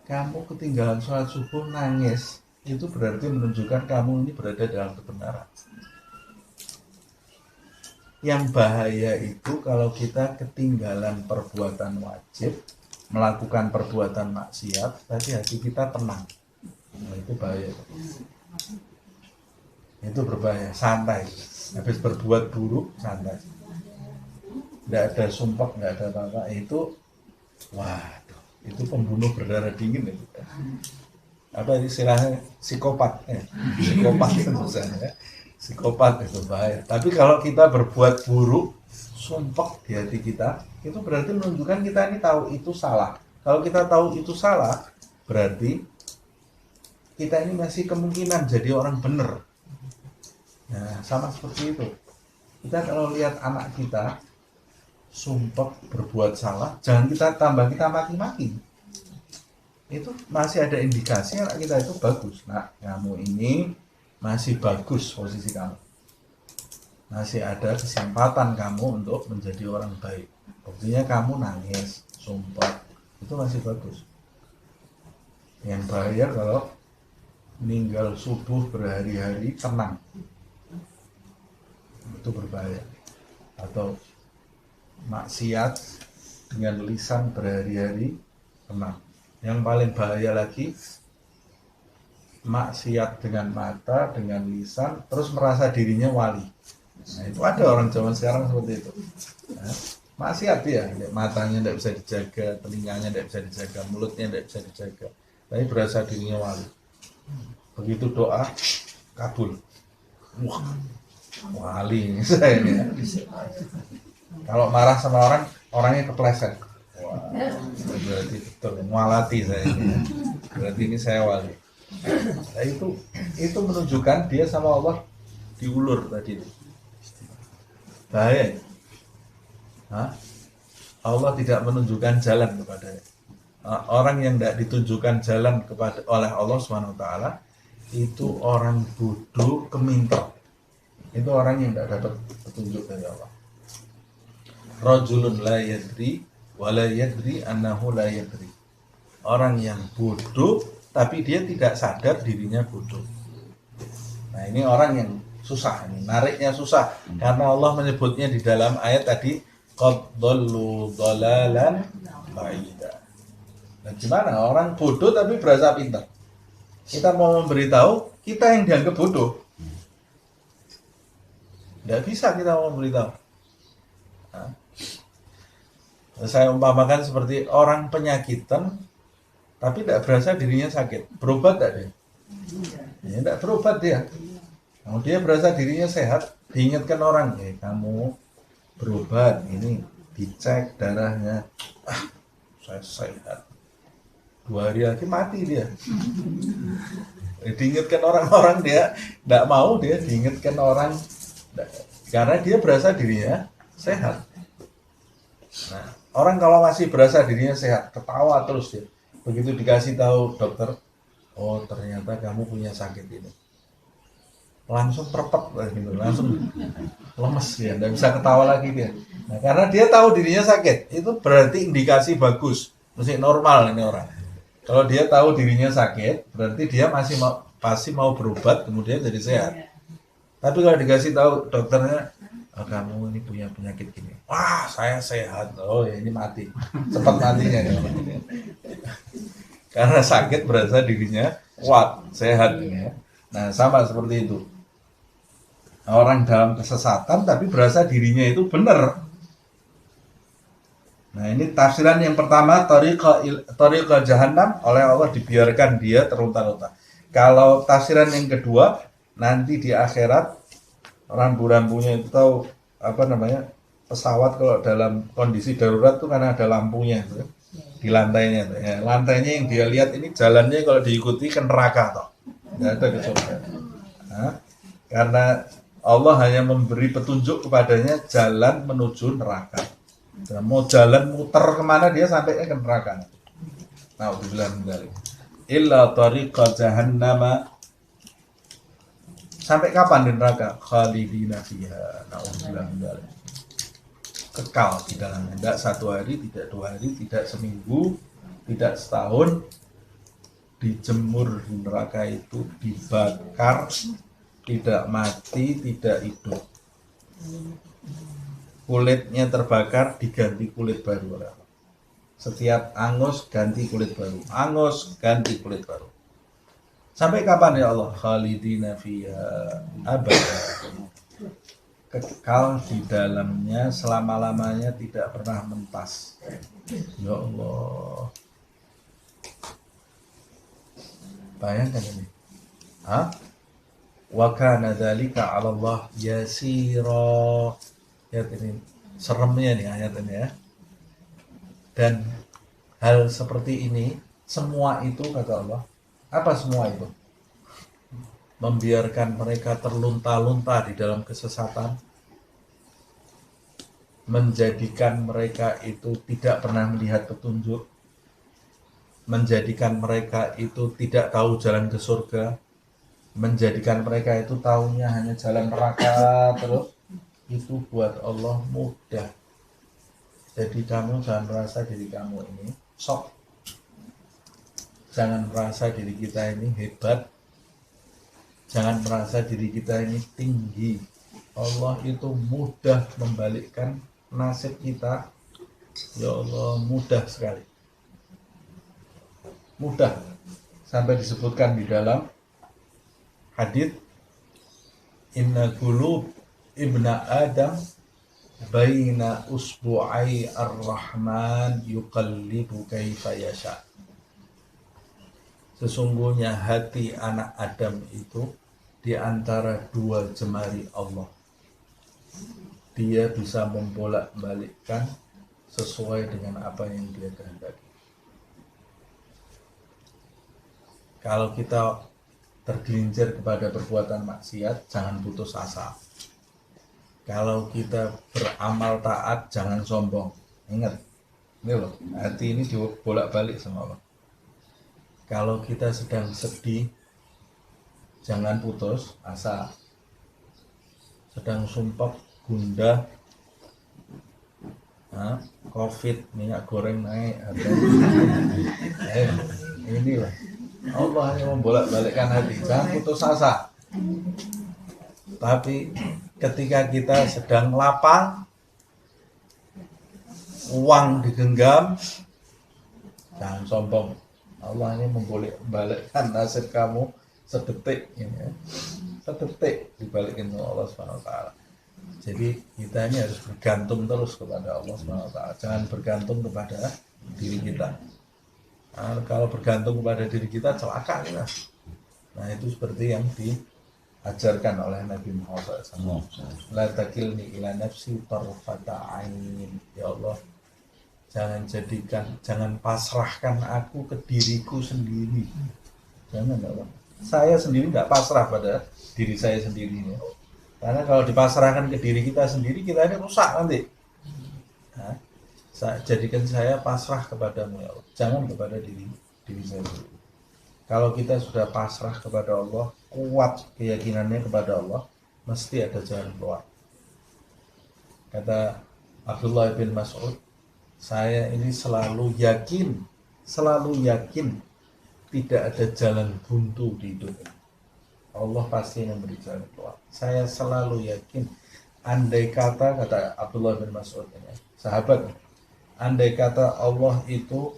[SPEAKER 2] Kamu ketinggalan sholat subuh nangis, itu berarti menunjukkan kamu ini berada dalam kebenaran. Yang bahaya itu kalau kita ketinggalan perbuatan wajib, melakukan perbuatan maksiat, tapi hati kita tenang. Nah, itu bahaya. Itu berbahaya, santai. Habis berbuat buruk, santai. Tidak ada sumpah, tidak ada apa-apa. Itu, waduh, itu pembunuh berdarah dingin itu. Apa istilahnya psikopat? Psikopat itu misalnya. Psikopat itu bahaya. Tapi kalau kita berbuat buruk, sumpah di hati kita, itu berarti menunjukkan kita ini tahu itu salah. Kalau kita tahu itu salah, berarti kita ini masih kemungkinan jadi orang benar. Nah, sama seperti itu. Kita kalau lihat anak kita sumpah berbuat salah, jangan kita maki-maki. Itu masih ada indikasi anak kita itu bagus. Nah, kamu ini masih bagus posisi kamu. Masih ada kesempatan kamu untuk menjadi orang baik. Buktinya kamu nangis, sumpah, itu masih bagus. Yang bahaya kalau meninggal subuh berhari-hari tenang. Itu berbahaya. Atau maksiat dengan lisan berhari-hari tenang. Yang paling bahaya lagi maksiat dengan mata, dengan lisan, terus merasa dirinya wali. Nah, itu ada orang zaman sekarang seperti itu. Nah, maksiat dia, matanya tidak bisa dijaga, telinganya tidak bisa dijaga, mulutnya tidak bisa dijaga, tapi berasa dirinya wali. Begitu doa kabul. Wah, wali ini saya ini. Ya. Kalau marah sama orang, orangnya kepleset. Wah, berarti betul, mualati saya ini. Ya. Berarti ini saya wali. Nah, itu menunjukkan dia sama Allah diulur tadi. Bahaya. Hah? Allah tidak menunjukkan jalan kepadanya. Orang yang tidak ditunjukkan jalan kepada oleh Allah SWT itu orang bodoh keminter. Itu orang yang tidak dapat petunjuk dari Allah. Rajulun la yadri wa la yadri annahu la yadri. Orang yang bodoh tapi dia tidak sadar dirinya bodoh. Nah, ini orang yang susah, ini nariknya susah karena Allah menyebutnya di dalam ayat tadi qad dhallu dhalalan ba'ida. Nah, gimana orang bodoh tapi berasa pintar? Kita mau memberitahu kita yang dianggap bodoh. Tidak bisa kita mau memberitahu. Nah, saya umpamakan seperti orang penyakitan tapi tidak berasa dirinya sakit. Berobat tidak dia? Ya, tidak berobat dia. Kalau dia berasa dirinya sehat, diingatkan orang, kamu berobat, ini dicek darahnya. Saya sehat. 2 hari lagi mati dia. Diingatkan orang-orang dia tidak mau, dia diingatkan orang karena dia berasa dirinya sehat. Nah, orang kalau masih berasa dirinya sehat, ketawa terus dia. Begitu dikasih tahu dokter, oh ternyata kamu punya sakit ini, langsung perpet gitu, langsung lemes ya, tidak bisa ketawa lagi dia. Nah, karena dia tahu dirinya sakit, itu berarti indikasi bagus, mesti normal ini orang. Kalau dia tahu dirinya sakit, berarti dia pasti mau berobat kemudian jadi sehat. Tapi kalau dikasih tahu dokternya, oh, kamu ini punya penyakit gini, wah saya sehat, oh ya ini mati, cepat matinya ya. Karena sakit berasa dirinya kuat, sehat ya. Nah, sama seperti itu. Orang dalam kesesatan tapi berasa dirinya itu benar. Nah, ini tafsiran yang pertama, tariqah jahannam, oleh Allah dibiarkan dia terlunta-lunta. Kalau tafsiran yang kedua, nanti di akhirat rambu-rambunya itu tahu pesawat kalau dalam kondisi darurat tuh karena ada lampunya tuh, di lantainya tuh. Ya, lantainya yang dia lihat ini jalannya kalau diikuti ke neraka toh. Nggak ada ke surga. Nah, karena Allah hanya memberi petunjuk kepadanya jalan menuju neraka. Dan mau jalan muter kemana dia sampainya ke neraka. Nauzubillah min dzalik. Illa tariqa jahannama. Sampai kapan di neraka? Khalidina fiha. Nauzubillah min dzalik. Kekal di dalamnya. Tidak 1 hari, tidak 2 hari, tidak seminggu, tidak setahun. Dijemur di neraka itu, dibakar, tidak mati, tidak hidup. Kulitnya terbakar, diganti kulit baru. Setiap angus ganti kulit baru, angus ganti kulit baru. Sampai kapan ya Allah? Khalidina fiha abada. Kekal di dalamnya selama-lamanya, tidak pernah mentas. Ya Allah. Bayangkan ini. Hah? Wa kana dzalika 'ala Allah yasira. Lihat ini seremnya nih ayat ini ya. Dan hal seperti ini, semua itu kata Allah, apa semua itu? Membiarkan mereka terlunta-lunta di dalam kesesatan, menjadikan mereka itu tidak pernah melihat petunjuk, menjadikan mereka itu tidak tahu jalan ke surga, menjadikan mereka itu tahunya hanya jalan neraka terus. Itu buat Allah mudah. Jadi kamu jangan merasa diri kamu ini sok, jangan merasa diri kita ini hebat, jangan merasa diri kita ini tinggi. Allah itu mudah membalikkan nasib kita. Ya Allah, mudah sekali. Mudah. Sampai disebutkan di dalam hadits, inna qulub ibna Adam baina usbu'ai ar-Rahman yuqallibu kaifa yasha. Sesungguhnya hati anak Adam itu di antara 2 jemari Allah. Dia bisa membolak-balikkan sesuai dengan apa yang dia kehendaki. Kalau kita tergelincir kepada perbuatan maksiat, jangan putus asa. Kalau kita beramal taat, jangan sombong. Ingat, ini loh, hati ini dibolak-balik sama Allah. Kalau kita sedang sedih, jangan putus asa. Sedang sumpah, gundah, COVID, minyak goreng naik, inilah Allah yang membolak-balikkan hati. Jangan putus asa. Tapi ketika kita sedang lapang, uang digenggam, jangan sombong. Allah ini membolak-balikkan nasib kamu sedetik ini ya. Sedetik dibalikin oleh Allah SWT. Jadi kita ini harus bergantung terus kepada Allah SWT. Jangan bergantung kepada diri kita. Nah, kalau bergantung kepada diri kita, celaka kita. Nah, itu seperti yang diajarkan oleh Nabi Muhammad SAW. La takilni ila nafsi tarfata ain. Ya Allah, jangan pasrahkan aku ke diriku sendiri. Jangan, ya Allah. Saya sendiri tidak pasrah pada diri saya sendiri. Ya. Karena kalau dipasrahkan ke diri kita sendiri, kita ini rusak nanti. Nah, jadikan saya pasrah kepadamu ya Allah. Jangan kepada diri saya sendiri. Kalau kita sudah pasrah kepada Allah, kuat keyakinannya kepada Allah, mesti ada jalan keluar. Kata Abdullah bin Mas'ud, saya ini selalu yakin tidak ada jalan buntu di hidup ini. Allah pasti memberi jalan keluar. Saya selalu yakin, andai kata Abdullah bin Mas'ud ini, sahabat, andai kata Allah itu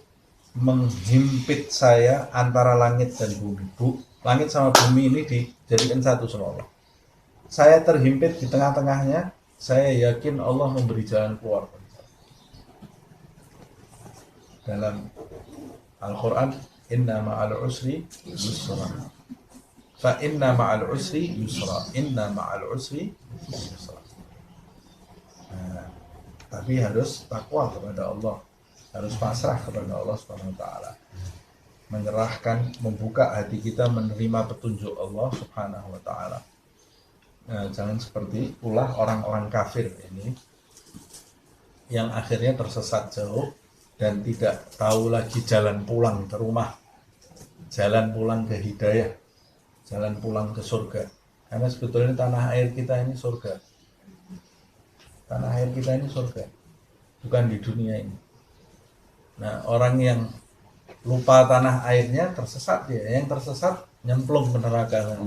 [SPEAKER 2] menghimpit saya antara langit dan bumi. Langit sama bumi ini dijadikan satu sama Allah. Saya terhimpit di tengah-tengahnya, saya yakin Allah memberi jalan keluar. Dalam Al-Quran, inna ma'al usri yusra. Fa inna ma'al usri yusra. Inna ma'al usri yusra. Nah, tapi harus takwa kepada Allah, harus pasrah kepada Allah Subhanahu wa taala. Menyerahkan, membuka hati kita menerima petunjuk Allah Subhanahu wa taala. Nah, jangan seperti pula orang-orang kafir ini yang akhirnya tersesat jauh dan tidak tahu lagi jalan pulang ke rumah, jalan pulang ke hidayah, jalan pulang ke surga. Karena sebetulnya tanah air kita ini surga. Tanah air kita ini surga, bukan di dunia ini. Nah, orang yang lupa tanah airnya tersesat ya, yang tersesat nyemplung ke neraka. Nah,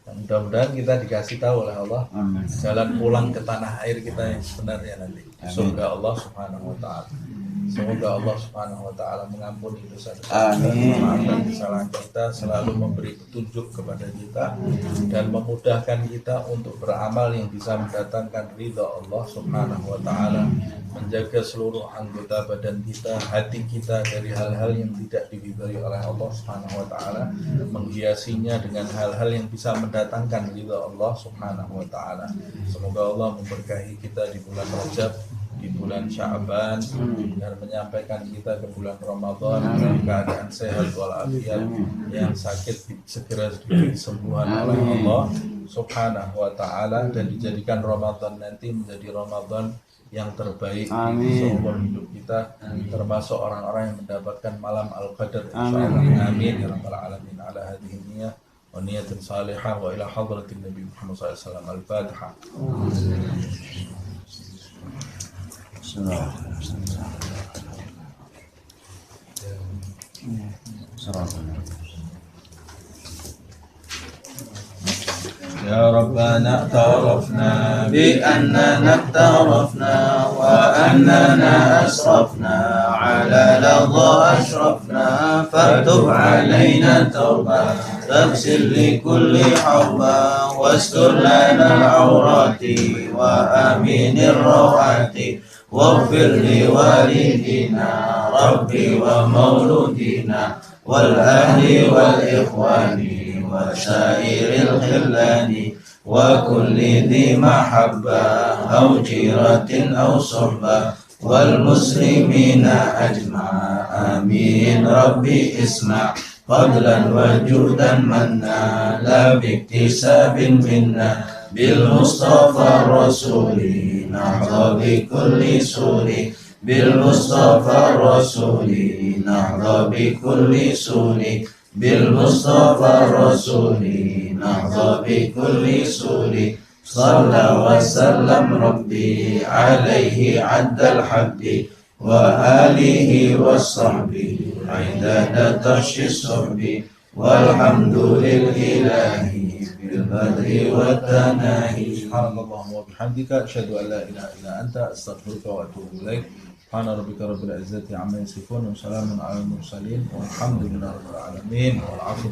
[SPEAKER 2] mudah-mudahan kita dikasih tahu oleh Allah jalan pulang ke tanah air kita yang sebenarnya nanti, surga Allah Subhanahu wa taala. Semoga Allah Subhanahu wa taala mengampuni dosa-dosa kita, memaafkan kesalahan kita, selalu memberi petunjuk kepada kita dan memudahkan kita untuk beramal yang bisa mendatangkan ridha Allah Subhanahu wa taala, menjaga seluruh anggota badan kita, hati kita dari hal-hal yang tidak diridhai oleh Allah Subhanahu wa taala, menghiasinya dengan hal-hal yang bisa mendatangkan ridha Allah Subhanahu wa taala. Semoga Allah memberkahi kita di bulan Rajab, di bulan Sya'ban, dan menyampaikan kita ke bulan Ramadan dalam keadaan sehat walafiat, yang sakit segera diberi kesembuhan oleh Allah Subhanahu wa taala, dan dijadikan Ramadan nanti menjadi Ramadan yang terbaik di seumur hidup kita, termasuk orang-orang yang mendapatkan malam Al-Qadar insyaallah. Amin ya rabbal alamin. Ala hadhihi niyyah wa niyatin salihah wa ila hadratin Nabi Muhammad sallallahu alaihi wasallam. Al-Fatihah. يا ربنا اعترفنا بأننا اقترفنا وأننا أسرفنا على لظى أشرفنا، فتب علينا توبة تغسل لكل حوبة، واستر لنا العورات وآمن الروعات، واغفر لوالدينا ربي ومولودينا والأهل والإخوان وسائر الخلان وكل ذي محبة أو جيرة أو صحبة والمسلمين أجمع. آمين. ربي اسمع فضلا وجودا منا لا باكتساب منا، بالمصطفى الرسول نحظى بكل سور، بالمصطفى الرسول نحظى بكل سور، بالمصطفى الرسول نحظى بكل سور. صلى وسلم ربي عليه عد الحق وآله وصحبه عدد طش الصحب، والحمد لله بالبدر والتناهي. سبحانك اللهم وبحمدك أشهد أن لا إله إلا أنت أستغفرك وأتوب إليك. سبحان ربك رب العزة عما يصفون وسلام على المرسلين والحمد لله رب العالمين والعفو.